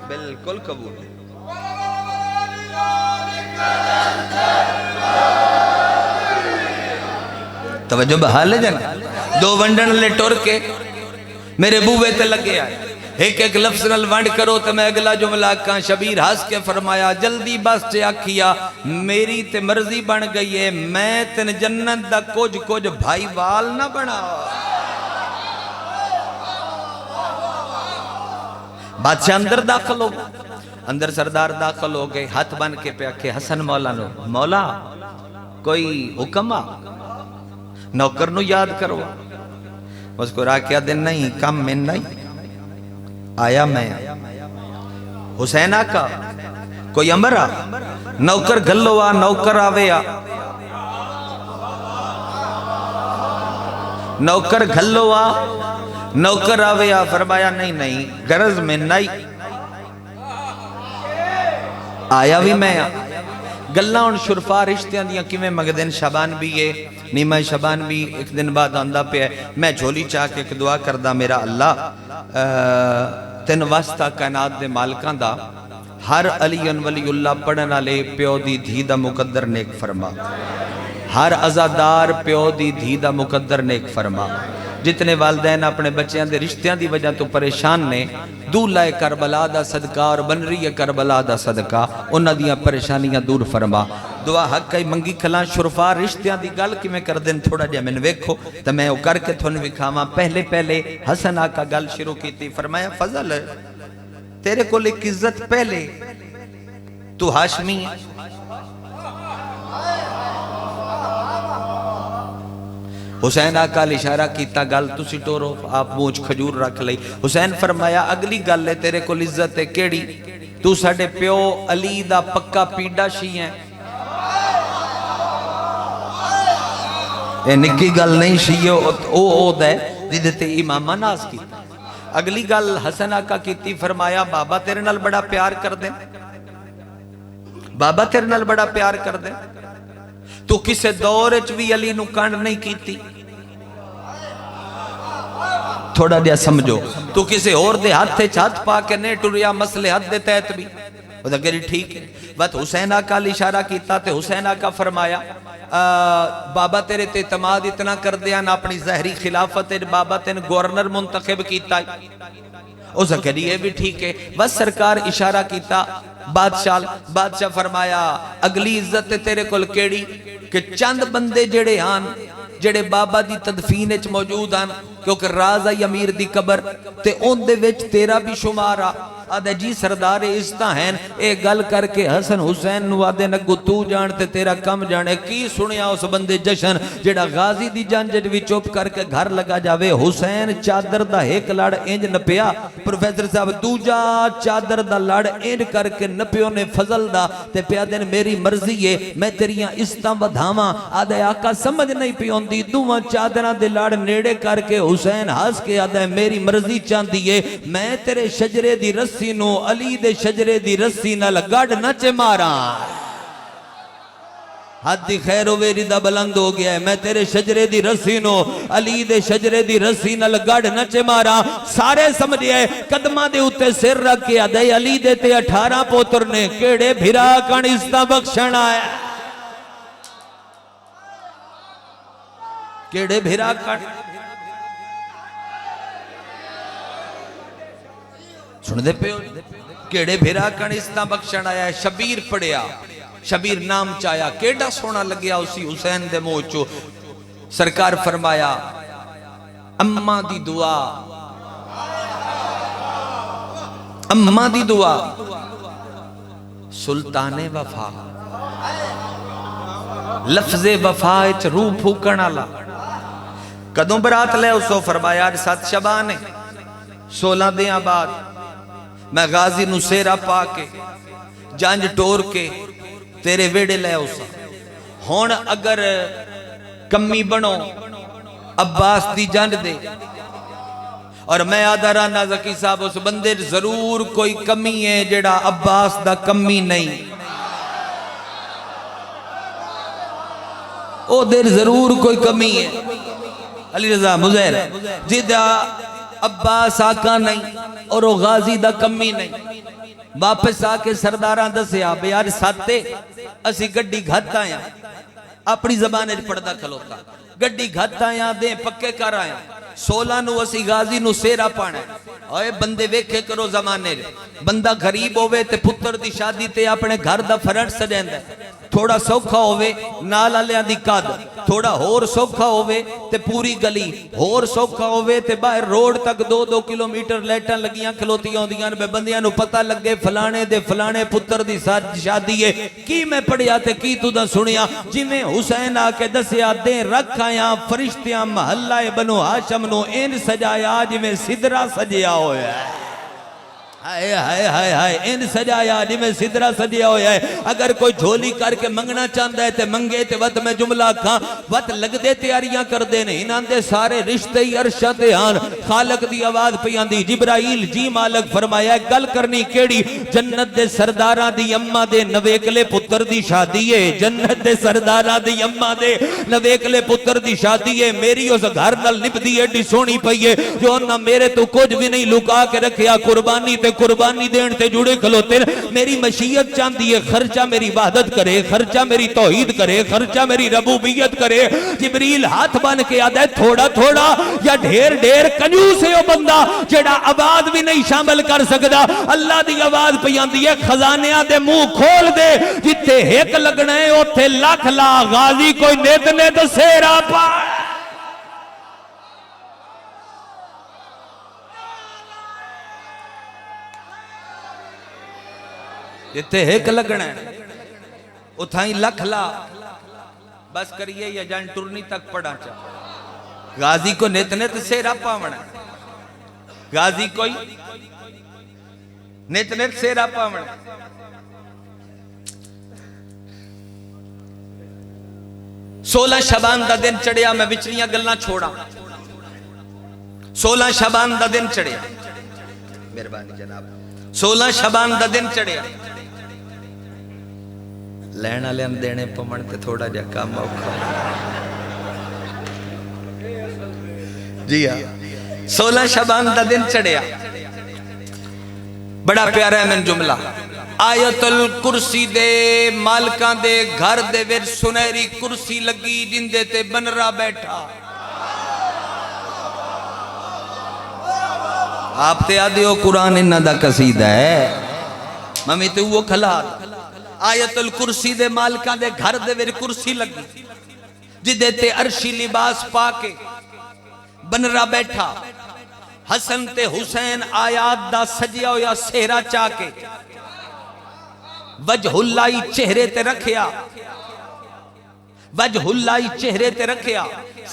بالکل قبول ہے. توجہ بحال ہے جانا. 2 ونڈن لے ٹور کے میرے بوے تے لگے آئے. ایک لفظ نل ونڈ کرو تو میں اگلا جملہ کہاں. شبیر ہاس کے فرمایا جلدی بس چے آکھیا میری تے مرضی بن گئی ہے، میں تن جنت دا کچھ بھائی وال نہ بنا. بادشاہ اندر داخل ہو، اندر سردار داخل ہو گئے، ہاتھ بن کے پہ آکھے حسن مولا نو، مولا کوئی حکم آ، نوکر نو یاد کرو. اس کو راکیہ دن نہیں، کم من نہیں، آیا میں حسین آقا کوئی امر آ، نوکر گھلو آ، نوکر آوے آ، نوکر گھلو آ، نوکر آوے آ. فرمایا نہیں غرض میں نہیں، آیا بھی میں آ. گلہ ان شرفا رشتیاں دیاں کی میں مگدن شبان بھی ہے، نیمہ شبان بھی ایک دن بعد آندہ پہ ہے. میں جھولی چاہ کے ایک دعا کردہ میرا اللہ تین واسطہ کائنات دے مالکان دا ہر علی ولی اللہ پڑھنا لے پیو دی دھی دا مقدر نیک فرما، ہر عزادار پیو دی دھی دا مقدر نیک فرما. جتنے والدین اپنے بچیاں دے رشتیاں دی وجہ تو پریشان نے، دولہ کربلا دا صدقہ اور بن رہی کربلا دا صدقہ انہاں دیاں پریشانیاں دور فرما. دعا حق کئی منگی کھلاں شرفا رشتیاں دی گل کی میں کر دیں تھوڑا جا میں ویکھو تو میں وہ کر کے تھوڑا وکھاواں. پہلے حسن آقا گل شروع کی تھی. فرمایا فضل تیرے کو ایک عزت پہلے، تو ہاشمی ہے. حسین آقا اشارہ کیتا گل تسی ٹورو، آپ مونچھ کھجور رکھ لئی. حسین فرمایا اگلی گل ہے تیرے کو عزت ہے کیڑی؟ تو ساڑھے پیو علی دا پکا پیڈا شی ہیں. اے نکی گل نہیں شی او دے دیدتے امامہ ناز کی. اگلی گل حسن آقا کیتی. فرمایا بابا تیرے نال بڑا پیار کر دیں، بابا تیرے نال بڑا پیار کر دیں. تو کسے دور بھی علی نو کانڈ نہیں کیتی، تھوڑا دیا سمجھو. تو کسے اور دے ہاتھ چاہت پا کے نہیں ٹوریا مسئلے حد دے تحت بھی وہ دا گری ٹھیک ہے. بات حسین آقا اشارہ کیتا تے حسین آقا فرمایا بابا تیرے تے اعتماد اتنا کر دیا نا اپنی ظاہری خلافت بابا تین گورنر منتخب کیتا ہے. او زکری یہ بھی ٹھیک ہے. بس سرکار اشارہ کیتا. بادشاہ فرمایا اگلی عزت تیرے کل کیڑی کہ چند بندے جڑے آن جڑے بابا دی تدفین اچ موجود آن کیونکہ راز آئی امیر دی قبر تے ان دے وچ تیرا بھی شمارا. آدھے جی سردار عزتہ ہیں اے گل کر کے حسن حسین نو آدھے نگو تو جانتے تیرا کم جانے کی سنیا اس بندے جشن جڑا غازی دی جانجٹ بھی چوپ کر کے گھر لگا جاوے. حسین چادر دا ایک لڑ انج نپیا. پروفیسر صاحب دوجا چادر دا لڑ انج کر کے نپیوں نے فضل دا تے پیا دن میری مرضی ہے میں تیریاں عزتاں بدھاواں. آدھے آقا سمجھ نہیں پیون دی دوواں چادراں دے لڑ نیڑے کر کے حسین ہاس کے آدھے میری مرضی چاندی ہے میں تیرے شجرے دی رسی نو علی دے شجرے دی رسی نہ لگاڑ نہ چے مارا. حد دی خیر و ویری دا بلند ہو گیا ہے. میں تیرے شجرے دی رسی نو علی دے شجرے دی رسی نہ لگاڑ نہ چے مارا. سارے سمجھے ہیں قدمہ دے اتے سر رکھ کے آدھے علی دے تے 18 پوتر نے کیڑے بھرا کن استا بخشن آیا. کیڑے بھرا کن سن دے پیو کیڑے بھیرا کنستہ بخشن آیا ہے شبیر پڑیا شبیر نام چایا کیڑا سونا لگیا اسی حسین دے موچو سرکار فرمایا اماں دی دعا اماں دی دعا سلطان وفا لفظ وفا اچ روح پھوکن آلا کدوں برات لے اسو فرمایا 7 شبان ہے 16 دیاں بعد میں غازی نو سیرا پا کے جانج ٹور کے تیرے ویڑے لے اسا ہون اگر کمی بنو عباس دی جانج دے اور میں آدھا رانا زکی صاحب اس بندے ضرور کوئی کمی ہے جڑا عباس دا کمی نہیں او دیر ضرور کوئی کمی ہے علی رضا مزیر جدہ عباس آقا نہیں اور وہ غازی دا کمی نہیں واپس آکے سرداران دسیا بیار ساتے اسی گھڑی گھت آیا اپنی زبانے پڑھدا کھلوتا گھڑی گھت آیا دیں پکے کر آیا 16 نو اسی غازی نو سیرا پانا اوے بندے ویکھے کرو زمانے بندہ غریب ہوئے تے پتر دی شادی تے اپنے گھر دا فرنٹ سجیندہ تھوڑا سوکھا ہوئے نال آلیاں دی قد تھوڑا ہور سوکھا ہوئے تے پوری گلی ہور سوکھا ہوئے تے باہر روڈ تک 2-2 کلومیٹر لیٹاں لگیاں کھلوتی ہوندیاں بے بندیاں نو پتہ لگے فلانے دے فلانے پتر دی شادی ہے کی میں پڑھیا تے کی تو دا سنیا جی میں حسین آکے دسیا دیں رکھ آیا فرشتیاں محلہ بنو ہاشم نو این سجایا جی میں صدرہ سجیا ہویا ہے ہائے ہائے ہائے ہائے ان سجایا جی میں صدرہ سجیا ہویا ہے اگر کوئی جھولی کر کے منگنا چاندہ ہے تے منگے تے وقت میں جملہ کھاں وقت لگ دے تیاریاں کر دے نہیں انہاں دے سارے رشتے ہی عرشہ تے آن خالق دی آواز پیان دی جبرائیل جی مالک فرمایا گل کرنی کیڑی جنت دے سرداراں دی اممہ دے نویکلے پتر دی شادی ہے جنت دے سرداراں دی اممہ دے نویکلے پتر دی شادی ہے میری اس گھر نل نب دی ایڈی سونی پئیے جو نہ میرے تو کچھ بھی نہیں لکا کے رکھیا قربانی تے قربانی دین تے جڑے کھلوتے میری مشیت چاندی ہے خرچہ میری وحدت کرے خرچہ میری توحید کرے خرچہ میری ربوبیت کرے جبریل ہاتھ بن کے آدھا ہے تھوڑا تھوڑا یا ڈھیر ڈھیر کنجوس ہے وہ بندہ جڑا آواز بھی نہیں شامل کر سکتا اللہ دی آواز پیاندی ہے خزانیاں دے منہ کھول دے جتے ایک لگنا ہے اوتھے لاکھ لا غازی کوئی نیت نیت سیرا پائے جتے ایک لگنا ہے اتھائیں لکھ لا بس کریے یا جان ٹرنی تک پڑھا چاہ غازی کو نیت نیت سیرا پاونا غازی کوئی نیت نیت سیرا پاونا 16 شبان دا دن چڑھیا میں وچلیاں گلنا چھوڑا 16 شبان دا دن چڑھیا مہربانی جناب 16 شبان دا دن چڑھیا لینا لین دینے پمن تے تھوڑا جا کام موقع جی ہاں 16 شبان دا دن چڑھیا بڑا پیارا ہے من جملہ آیت الکرسی دے مالکان دے گھر دے ور سنہری کرسی لگی جندے تے بنرا بیٹھا آپ تے آدھے ہو قرآن انہ دا قصیدہ ہے ممی تے وہ کھلا آیت الکرسی دے مالکان دے گھر دے ور کرسی لگی جدے تے عرشی لباس پاکے بنرا بیٹھا حسن تے حسین آیات دا سجیا ہویا سہرا چاکے وجہ اللہ چہرے تے رکھیا وجہ اللہ چہرے تے رکھیا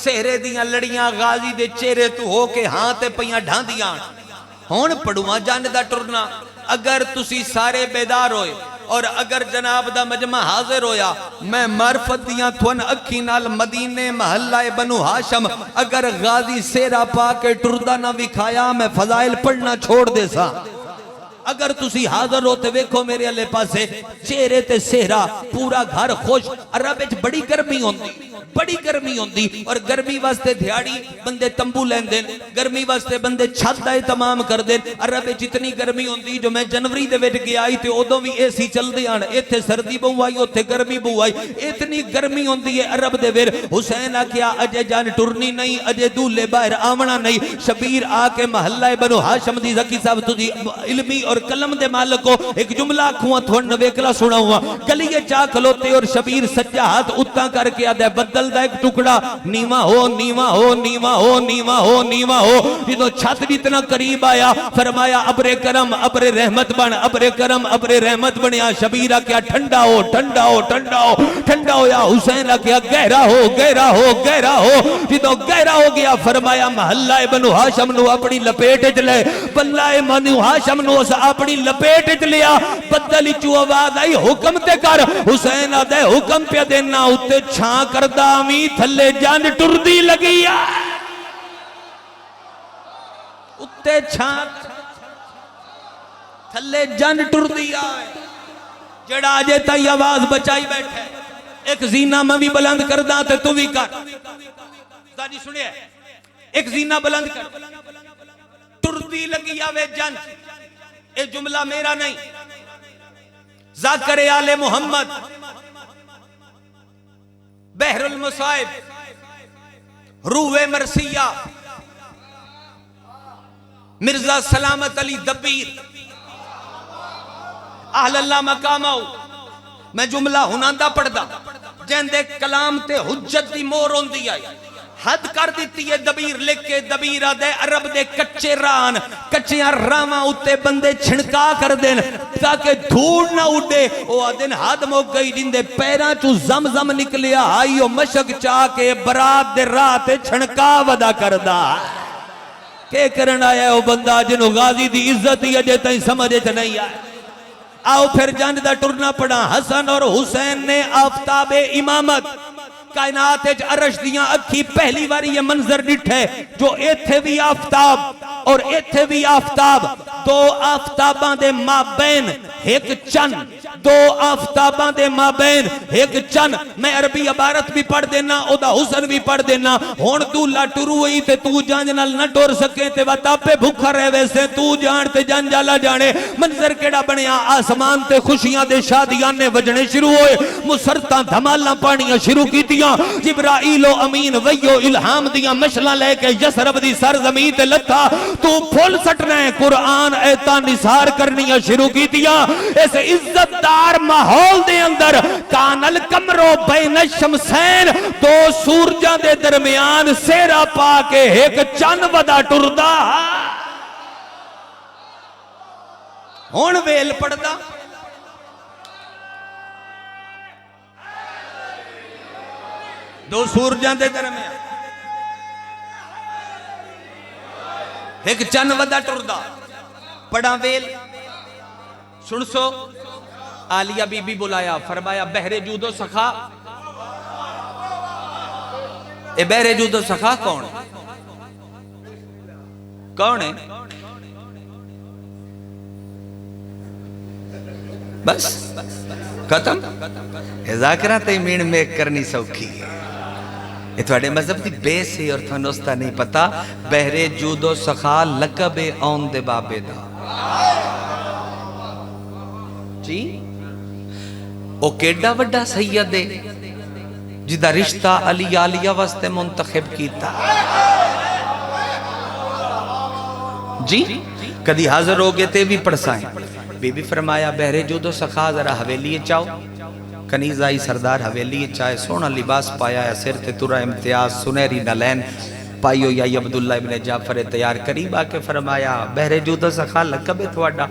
سہرے دیاں لڑیاں غازی دے چہرے تو ہو کے ہاں تے پیاں ڈھان دیاں ہون پڑھواں جاندہ ٹرنا اگر تسی سارے بیدار ہوئے اور اگر جناب دا مجمع حاضر ہویا میں معرفت دیاں تھون اکھی نال مدینے محلہ بنو ہاشم اگر غازی سیرا پا کے ٹردہ نہ وکھایا میں فضائل پڑھنا چھوڑ دے سا اگر تسی حاضر ہوتے ویکھو میرے اللہ پاسے چہرے تے سہرا پورا گھر خوش عرب اچھ بڑی گرمی ہوندی بڑی گرمی ہوندی اور گرمی واسطے دھیاڑی بندے تمبو لیندے گرمی واسطے بندے چھت دا اہتمام کردے عرب جتنی گرمی ہوندی جو میں جنوری دے وچ گیا آئی تے اودوں بھی اے سی چلدے ہن ایتھے سردی بہو آئی اوتھے گرمی بہو آئی اتنی گرمی ہوندی ہے عرب دے وچ حسین آکھیا اجے جان ٹرنی نہیں اجے دولے باہر آونا نہیں شبیر آ کے محلہ بنو ہاشم دی زکی صاحب تجھی علمی اور قلم دے مالک کو ایک جملہ کھواں تھوڑ نویکلا سنا ہوا گلیے چاہ کھلوتے اور شبیر سچا ہاتھ اتنا کر کے آدھے بدل دا ایک ٹکڑا نیما ہو نیما ہو نیما ہو نیما ہو نیما ہو جدو چھت بھی اتنا قریب آیا فرمایا ابر کرم ابر رحمت بن ابر کرم ابر رحمت بنیا شبیرہ کیا ٹھنڈا ہو ٹھنڈا ہو ٹھنڈا ہو ٹھنڈا ہو یا حسینہ کیا گہرا ہو گہرا ہو گہرا ہو جدو گہرا ہو گیا فرمایا محلہ بنو ہاشم نو اپنی لپیٹ جلے بلہ بنو ہاشم نو اپنی لپیٹ جلیا بدلی چو آواز آئی حکم تے کر حسین آدھے حکم پہ دینا اتے چھاں کردہ آمی تھلے جان ٹردی لگی آئے اتے چھاں تھلے جان ٹردی آئے جڑا آجے تائی آواز بچائی بیٹھے ایک زینہ میں بھی بلند کردہ تے تو بھی کر دادی سنیے ایک زینہ بلند کر ٹردی لگی آوے جان اے جملہ میرا نہیں ذاکر آل محمد بحر المصائب روح مرسیہ مرزا سلامت علی دبیر اہل اللہ مقامہ میں جملہ ہناندہ پڑھ دا جہندے کلام تے حجت دی مور ہوندی آئی حد کر دیتی ہے دبیر لکھ کے دبیرہ دے عرب دے کچے ران کچیاں راما اتے بندے چھنکا کر دین تاکہ دھوڑ نہ اٹھے وہ آدن حد موک گئی جن دے پیران چو زمزم نکلیا آئیو مشک چاہ کے برات دے رات چھنکا ودا کر دا کہ کرن آیا ہے وہ بندہ جنہوں غازی دی عزت ہی اجے تائیں سمجھے چھ نہیں آئے آؤ پھر جاند دا ٹرنا پڑا حسن اور حسین نے آفتاب امامت کائنات عرش دیاں اکھی پہلی باری یہ منظر ڈٹھے جو ایتھے بھی آفتاب اور ایتھے بھی آفتاب دو آفتاباں دے مابین ایک چن دو آفتاباں دے مابین ایک چن میں عربی عبارت بھی پڑھ دینا او دا حسن بھی پڑھ دینا ہون دولا ٹروئی تے تو جانجنال نہ ٹور سکے تے وطا پہ بھوکھا رہے ویسے تو جان تے جان جالا جانے منظر کیڑا بنیا آسمان تے خوشیاں دے شادیاں نے وجنے شروع ہوئے مسرتاں دھمالاں پانیاں شروع کی دیاں جبرائیل و امین ویو الہام دیاں مشلہ لے کے یسرب دی سرزمین تے لتھا تو پھول سٹنے قرآن ایتا نثار کرنیاں شروع کی دیاں اس عزت دار ماحول دے اندر کانل کمرو بین الشمسین دو سورجاں دے درمیان سیرا پا کے ایک چند ودا ٹردہ ہون ویل پڑھدا دو سورجاں دے درمیان ایک چند ودا ٹردہ پڑھا ویل سن سو آلیہ بی بی بلایا فرمایا بحر جود و سخا اے بحر جود و سخا کون کون ہے بس ختم ذاکرہ تے مین میں کرنی سوکھی ہے یہ تھوڑے مذہب دی بیس ہے اور تھنوستا نہیں پتا بحر جود و سخا لقب آن دے بابے دا جی او کیڈا وڈا سید ہے جدہ رشتہ علی آلیہ واسطے منتخب کیتا جی کدی حاضر ہو گئے تے بھی پڑھسائیں بی بی فرمایا بحر جود و سخا ذرا حویلی چاہو کنیز آئی سردار حویلی چاہے سونا لباس پایا ہے سر تے ترہ امتیاز سنہری نلین پائیو یا عبداللہ ابن جعفر تیار قریب آکے فرمایا بحر جود و سخا لقب تھوڑا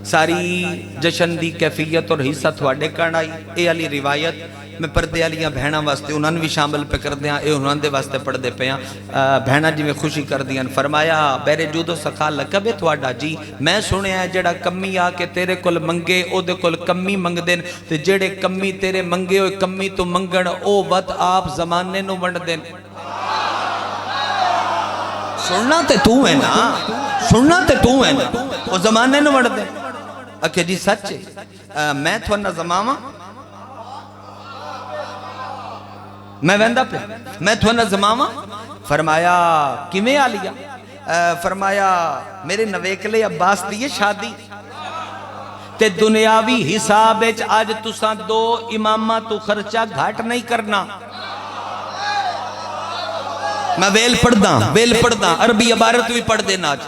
ساری جشن دی کیفیت اور حصہ تھوڑے کرنائی اے علی روایت میں پردے علیاں بہنہ واسطے انہوں نے بھی شامل پہ کر دیاں اے انہوں نے واسطے پڑھ دے پیاں بہنہ جی میں خوشی کر دیاں فرمایا بحر جود و سخا لقب تھوڑا جی میں سنے ہیں جڑا کمی آکے تیرے کل منگے او دے کل کمی منگ دین تے جڑے کمی تیرے منگے ہوئے کمی تو منگن او وقت آپ زمانے نو منڈ دین سننا تے تو ہے نا سننا تے تو ہے نا او زمانے نو منڈ دین اکھے جی سچ ہے میں تھوڑا زمانہ میں ویندا پہ میں تھو نظماواں فرمایا کیویں آلیا فرمایا میرے نویکلے عباس دی شادی تے دنیاوی حساب وچ اج تساں 2 اماماں تو خرچہ گھٹ نہیں کرنا میں ویل پڑھدا عربی عبارت بھی پڑھ دینا آج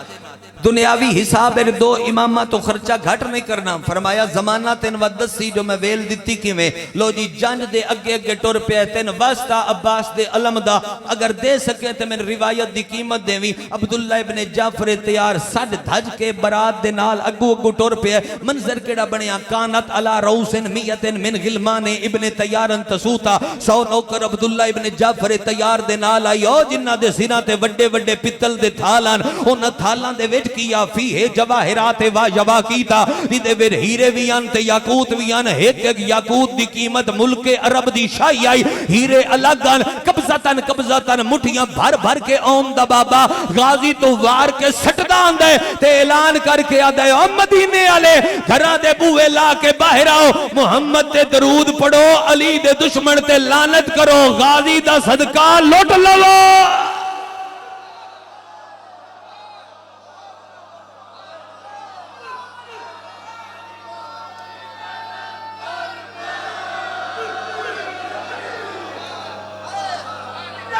دنیاوی حساب 2 امامہ تو خرچہ گھٹ نہیں کرنا فرمایا زمانہ تین ودت سی جو میں ویل دیتی کی میں لو جی جنج دے اگے اگے ٹور پہ تین واسطہ عباس دے علم دا اگر دے سکے تے میں روایت دی قیمت دیویں عبداللہ ابن جعفر تیار سڈ دھج کے برات دے نال اگو اگو ٹور پہ منظر کیڑا بنیا کانت علا روسن میتن من غلمان ابن تیارن تسوتا 100 نوکر عبداللہ ابن جعفر تیار دے نال آئی او جنہ دے سینہ تے وڈے وڈے پتل دے تھالان انہ تھالان دے وچ کیا فیہ جواہرات و جوا کیتا دیدے ویر ہیرے ویان تے یاقوت ویان ایک ایک یاقوت دی قیمت ملک عرب دی شاہی آئی ہیرے الگان قبضتاً مٹھیاں بھر بھر کے اون دا بابا غازی تو وار کے سٹدان دے تے اعلان کر کے آدھے او مدینے آلے گھران دے بوئے لا کے باہر آؤ محمد تے درود پڑھو علی دے دشمن تے لعنت کرو غازی دا صدقہ لوٹ لو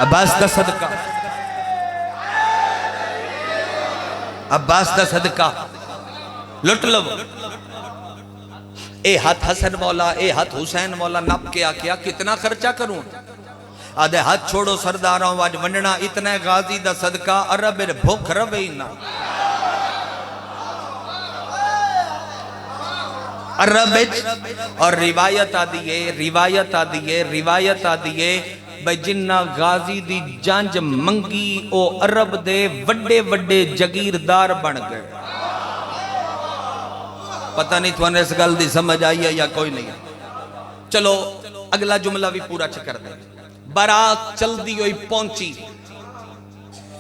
عباس دا صدقہ عباس دا صدقہ لٹ لو اے ہاتھ حسن مولا اے ہاتھ حسین مولا نپ کے آکیا کتنا خرچہ کروں آدھے ہاتھ چھوڑو سرداروں واج ونڈنا اتنا غازی دا صدقہ عرب بھوک روینا عرب اور روایت آدھیے بھئی جنہ غازی دی جانج منگی او عرب دے وڈے وڈے جگیردار بن گئے پتہ نہیں تو انہیں اس گل دی سمجھ آئی ہے یا کوئی نہیں چلو اگلا جملہ بھی پورا چکر دیں بارات چل دی ہوئی پہنچی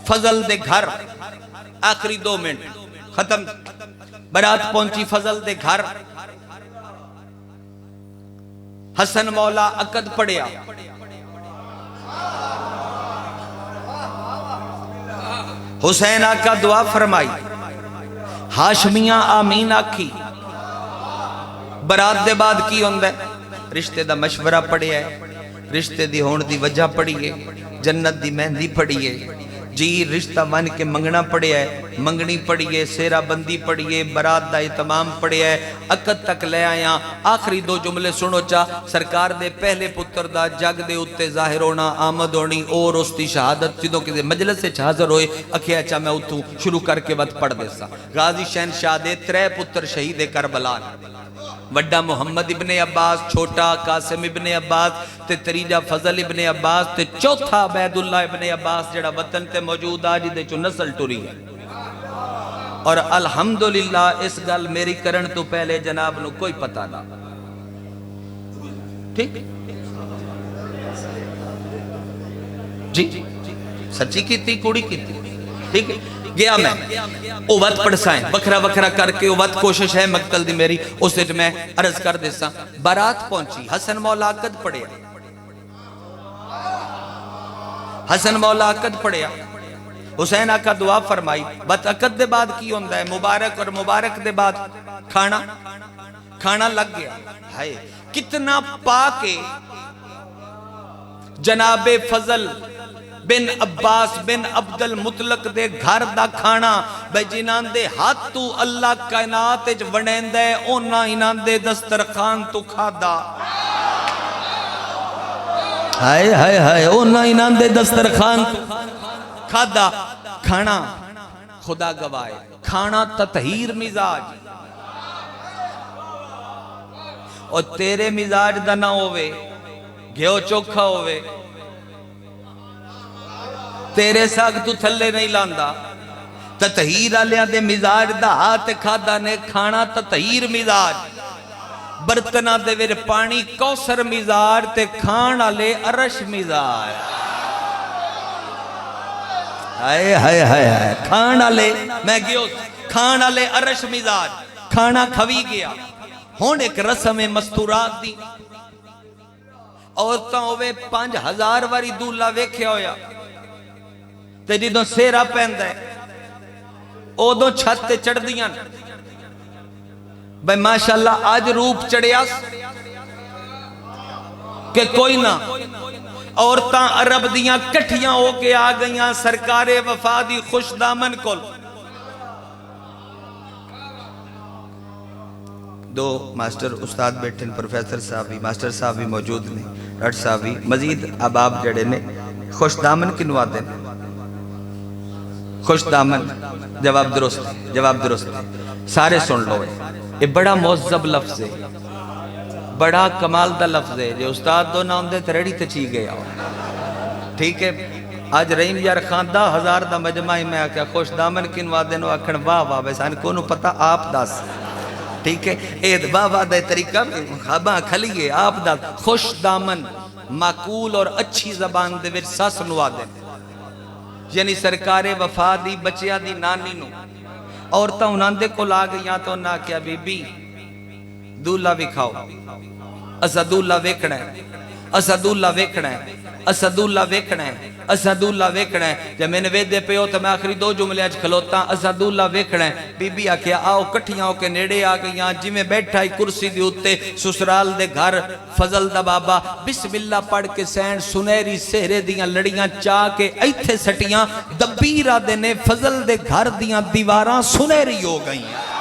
فضل دے گھر آخری 2 منٹ ختم بارات پہنچی فضل دے گھر حسن مولا عقد پڑیا حسین آقا دعا فرمائی ہاشمیاں آمین آکھی برات دے بعد کی ہوندہ ہے رشتے دا مشورہ پڑے ہے رشتے دی ہون دی وجہ پڑی ہے جنت دی مہندی پڑی ہے جی رشتہ ون کے منگنا پڑے ہے منگنی پڑی ہے سیرہ بندی پڑی ہے برات دا اتمام پڑے ہے عقد تک لے آیا آخری 2 جملے سنو چا سرکار دے پہلے پتر دا جگ دے اتے ظاہر ہونا آمد ہونی اور اس دی شہادت چیدوں کے مجلس سے حاضر ہوئے اکھیا چا میں اتوں شروع کر کے وقت پڑھ دے سا غازی شہنشاہ دے 3 پتر شہید کربلا وڈا محمد ابن عباس چھوٹا قاسم ابن عباس تے تریجہ فضل ابن عباس تے چوتھا عبیداللہ ابن عباس جڑا وطن تے موجود آج دے چو نسل ٹوری ہے اور الحمدللہ اس گل میری کرن تو پہلے جناب نو کوئی پتہ نہ ٹھیک جی سچی کیتی کوڑی کیتی ٹھیک ہے گیا میں او وقت پڑھسائیں بکھرا بکھرا کر کے او وقت کوشش ہے مقتل دی میری اس سے میں عرض کر دیسا بارات پہنچی حسن مولا عقد پڑھیا حسن مولا عقد پڑھیا حسین آقا دعا فرمائی بات عقد دے بعد کی ہوندہ ہے مبارک اور مبارک دے بعد کھانا لگ گیا ہائے کتنا پاکے جناب فضل بن عباس بن عبد المطلق دے گھر دا کھانا بے جنان دے ہاتھ تو اللہ کائنات اچ ونین دے اونا انان دے دسترخان تو کھادا ہائے ہائے ہائے اونا انان دے دسترخان تو کھادا کھانا خدا گوائے کھانا تطہیر مزاج اور تیرے مزاج دا نہ ہوئے گھیو چوکھا ہوئے تیرے ساگ تو تھلے نہیں لاندا تطہیر آلیاں دے مزاج دا ہاتھ کھادا نے کھانا تطہیر مزاج برتنہ دے ویر پانی کوسر مزاج تے کھانا لے عرش مزاج ہائے ہائے ہائے کھانا لے میں گیو کھانا لے عرش مزاج کھانا کھوی گیا ہون ایک رسم مستورات دی عورتاں ہوئے 5000 واری دولا ویکھیا ہویا تے جدوں سیرا پیندا ہے اودوں چھت تے چڑھ دیاں بھئی ماشاءاللہ آج روپ چڑھیا کہ کوئی نہ عورتاں عرب دیاں کٹھیاں ہو کے آ گئیاں سرکار وفا دی خوش دامن کول دو ماسٹر استاد بیٹھے پروفیسر صاحب بھی ماسٹر صاحب بھی موجود نے ڈاکٹر صاحب بھی مزید احباب جڑے نے خوش دامن کنو آتے ہیں خوش دامن جواب درست سارے سن لو یہ بڑا معذب لفظ ہے بڑا کمال دا لفظ ہے جو استاد دو نہ ہوندے تے ریڑی تے چی گیا ٹھیک ہے آج رحیم یار خان 10,000 دا مجمعی میں آکیا خوش دامن کنو آتے ہیں اکھن واہ واہ بیسان کونو پتہ آپ داس ٹھیک ہے اید واہ واہ دے طریقہ خاباں کھلیے آپ دا خوش دامن معقول اور اچھی زبان دے وچ سس نوا دے یعنی سرکار وفا دی بچیاں دی نانی نو عورتاں انہاں دے کو لا گئیاں تو نہ کیا بی بی دولا بھی کھاؤ اسا دولا ویکھنا ہے اسا دولا ویکھنا ہے اسا دولا ویکھنا ہے اسا دولا ویکھنا ہے جب میں نے ویدے پہ ہو تو میں آخری 2 جملے آج کھلوتا اسا دولا ویکھنا ہے بی بی آکھیا آؤ کٹھیاں ہو کے نیڑے آ گئیاں جی میں بیٹھا ہی کرسی دی ہوتے سسرال دے گھر فضل دا بابا بسم اللہ پڑھ کے سین سنہری سہرے دیاں لڑیاں چاہ کے ایتھے سٹیاں دبیرہ دینے فضل دے گھر دیاں دیواراں سنہری ہو گئیاں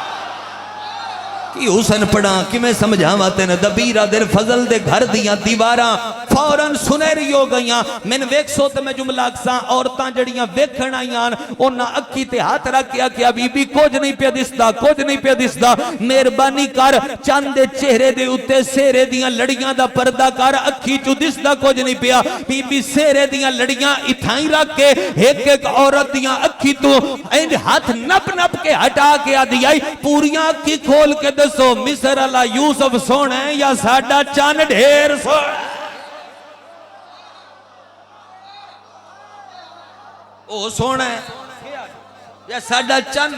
کی حسن پڑھا کہ میں سمجھاواں تے نہ دبیرہ دیر فضل دے گھر دیاں دیواراں فوراں سنہری ہو گئیاں میں ویک سو تے میں جملہ اکساں عورتاں جڑیاں ویکھن آئیاں انہاں اکھی تے ہاتھ رکھیا کہ بی بی کچھ نہیں پیا دسدا کچھ نہیں پیا دسدا مہربانی کر چاند دے چہرے دے اوتے سہرے دیاں لڑیاں دا پردہ کر اکھی چوں دسدا کچھ نہیں پیا بی بی سہرے دیاں لڑیاں اتھائیں رکھ کے ایک ایک عورت دیاں اکھی تو اینج ہاتھ نپ نپ کے ہٹا کے آدھی آئی پوریاں اکھی کھول کے دسو مصر اللہ یوسف سونا ہے یا ساڑھا چاند ڈھیر سونا او سونا ہے یا ساڑھا چاند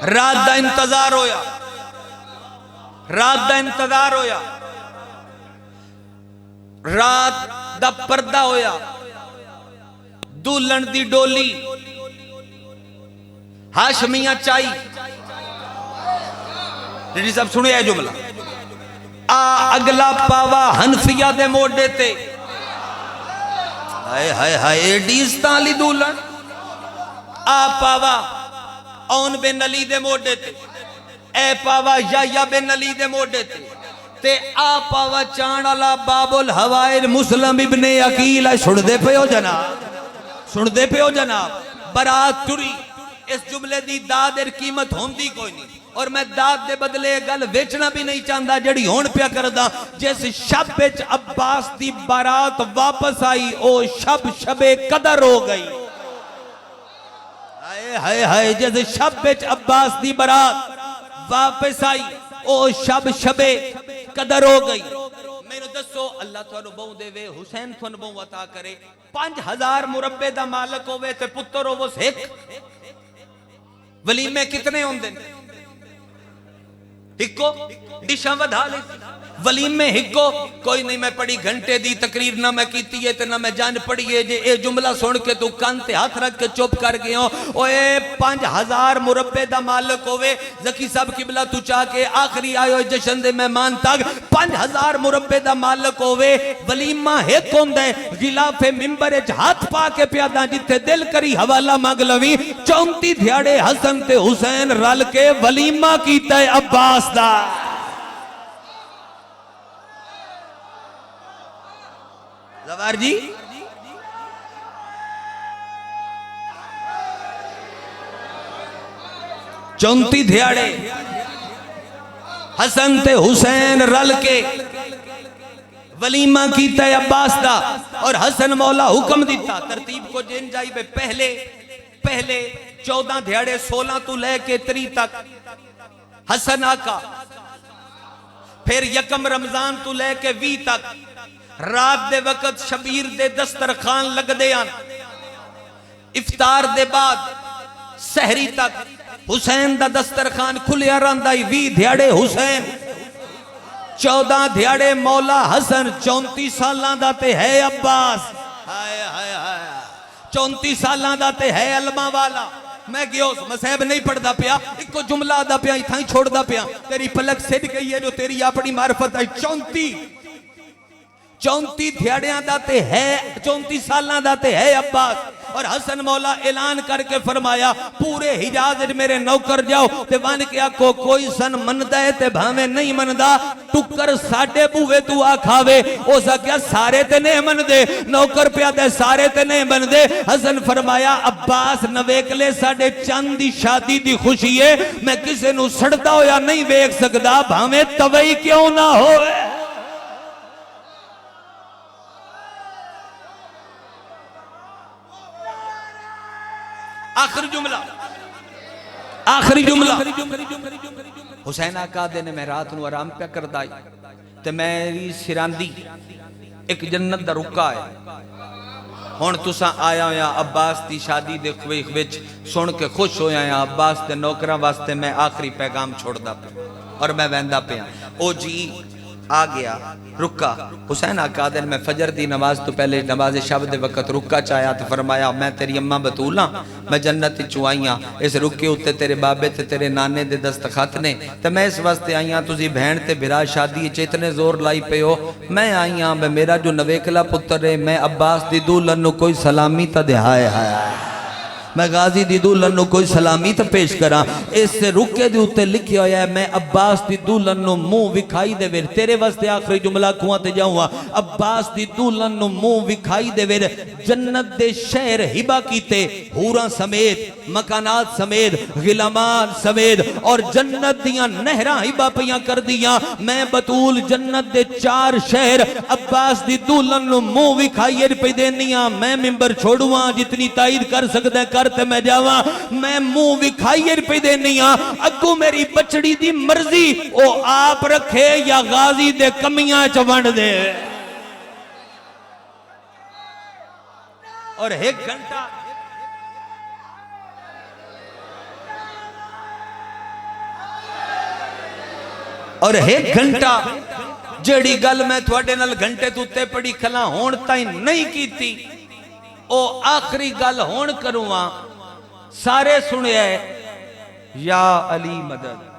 رات دا انتظار ہویا رات دا انتظار ہویا رات دا پردہ ہویا دولن دی ڈولی ہاشمیاں چائی جنہی سب سنو یہ جملہ اگلا پاوا حنفیہ دے موڑے تے ہائے ہائے ہائے ڈیستان لی دولن پاوا اون بن علی دے موڑے تے اے پاوا یا بن علی دے موڑے تے پاوا چان اللہ باب الحوائر مسلم ابن عقیل سن دے پہ ہو جناب برات ٹری اس جملے دی داد ار قیمت ہوندی کوئی نہیں اور میں داد دے بدلے گل ویچنا بھی نہیں چاہتا جڑی ہون پیا کردہ جیس شب بچ عباس دی برات واپس آئی او شب قدر ہو گئی ہائے ہائے جیس شب بچ عباس دی برات واپس آئی او شب قدر ہو گئی میں نے دسو اللہ تھانو بہو دے وے حسین تھانو بہو عطا کرے 5000 مربع دا مالک ہوئے تے پتر ہو وہ ایک ولیمے کتنے ہوں دن ہکو ڈشاں ودھا لے ولیم میں ہکو کوئی نہیں میں پڑھی گھنٹے دی تقریر نہ میں کیتی ہے تے نہ میں جان پڑھی ہے جے اے جملہ سن کے تو کان تے ہاتھ رکھ کے چپ کر گئے ہوں اوے 5000 مربع دا مالک ہوئے زکی صاحب قبلہ تو چاہ کے آخری آئے ہوئے جشن دے مہمان تک 5000 مربع دا مالک ہوئے ولیمہ ایک ہوں دے غلاف ممبر ہاتھ پا کے پیادہ جتے دل کری حوالہ مانگ لوی 34 دھیاڑے حسن تے حسین رل کے ولیمہ کیتا ہے عباس دا زوار جی چونتی دھیاڑے حسن تے حسین رل کے ولیمہ کیتا ہے عباس دا اور حسن مولا حکم دیتا ترتیب کو جن جائی بے پہلے 14 دھیاڑے 16 تو لے کے 3 تک حسن آقا پھر یکم رمضان تو لے کے 20 تک رات دے وقت شبیر دے دسترخان لگ دے آن افطار دے بعد سحری تک حسین دا دسترخان کھلیا رہندا 20 دھیاڑے حسین 14 دھیاڑے مولا حسن 34 سالاں دا تے ہے عباس 34 سالاں دا تے ہے علماء والا میں گیوس مسیب نہیں پڑھدا پیا ایک کو جملہ آدھا پیا اتھاں ہی چھوڑدا پیا تیری پلک سد گئی ہے جو تیری اپنی معرفت ہے 34 دھیاڑیاں داتے ہے 34 سالاں داتے ہے عباس اور حسن مولا اعلان کر کے فرمایا پورے حجاز میرے نوکر جاؤ تے وان کیا کوئی سن مندہ ہے تے بھامے نہیں مندہ ٹکر ساڑھے بوے تو آکھاوے او سا کیا سارے تے نہیں مندے نوکر پیا دے سارے تے نہیں مندے حسن فرمایا عباس نویکلے ساڑھے چند دی شادی دی خوشی ہے میں کسے نو سڑتا ہو یا نہیں ویک سکدا بھامے توئی کیوں نہ ہوئے آخری جملہ حسین آقا دے نے میں رات نو آرام پہ کر دائی تے میری سراندی ایک جنت دا رکا ہے ہون تساں آیا ہویا عباس دی شادی دے وچ سن کے خوش ہویا یا عباس دے نوکراں واسطے میں آخری پیغام چھوڑ دا پہ اور میں ویندا پیا او جی آ گیا رکا حسین آقا دن میں فجر دی نماز تو پہلے نماز شب دے وقت رکا چاہیا تو فرمایا میں تیری اماں بطولاں میں جنت چوائیاں اس رکے ہوتے تیرے بابے تے تیرے نانے دے دستخط نے تو میں اس واسطے آئیاں تُسی بہن تے بھرا شادی چیتنے زور لائی پہ ہو میں آئیاں میں میرا جو نویکلا پتر ہے میں عباس دی دولن نو کوئی سلامی تا دہائے میں غازی دی دولن نو کوئی سلامی تا پیش کرا اس سے رکے دی ہوتے لکھی ہویا ہے میں عباس دی دولن نو مو وکھائی دے ویر تیرے واسطے آخری جملہ کھواں تے جاؤں عباس دی دولن نو مو وکھائی دے ویر جنت دے شہر ہبا کیتے حوراں سمیت مکانات سمیت غلامان سمیت اور جنت دیاں نہراں ہبا پیاں کر دیاں میں بطول جنت دے 4 شہر عباس دی دولن نو مو وکھائی پہ دینیاں میں ممبر چھوڑواں جتنی تائید کر سکتے کرتے میں جاواں میں منہ وکھائیے پہ دینیاں اگو میری بچڑی دی مرضی او آپ رکھے یا غازی دے کمیاں چوانڈ دے اور ایک گھنٹہ اور ایک گھنٹہ جڑی گل میں تھوڑے نال گھنٹے توتے پڑی کھلا ہون تائیں نہیں کیتی او آخری گل ہون کروں سارے سنے یا علی مدد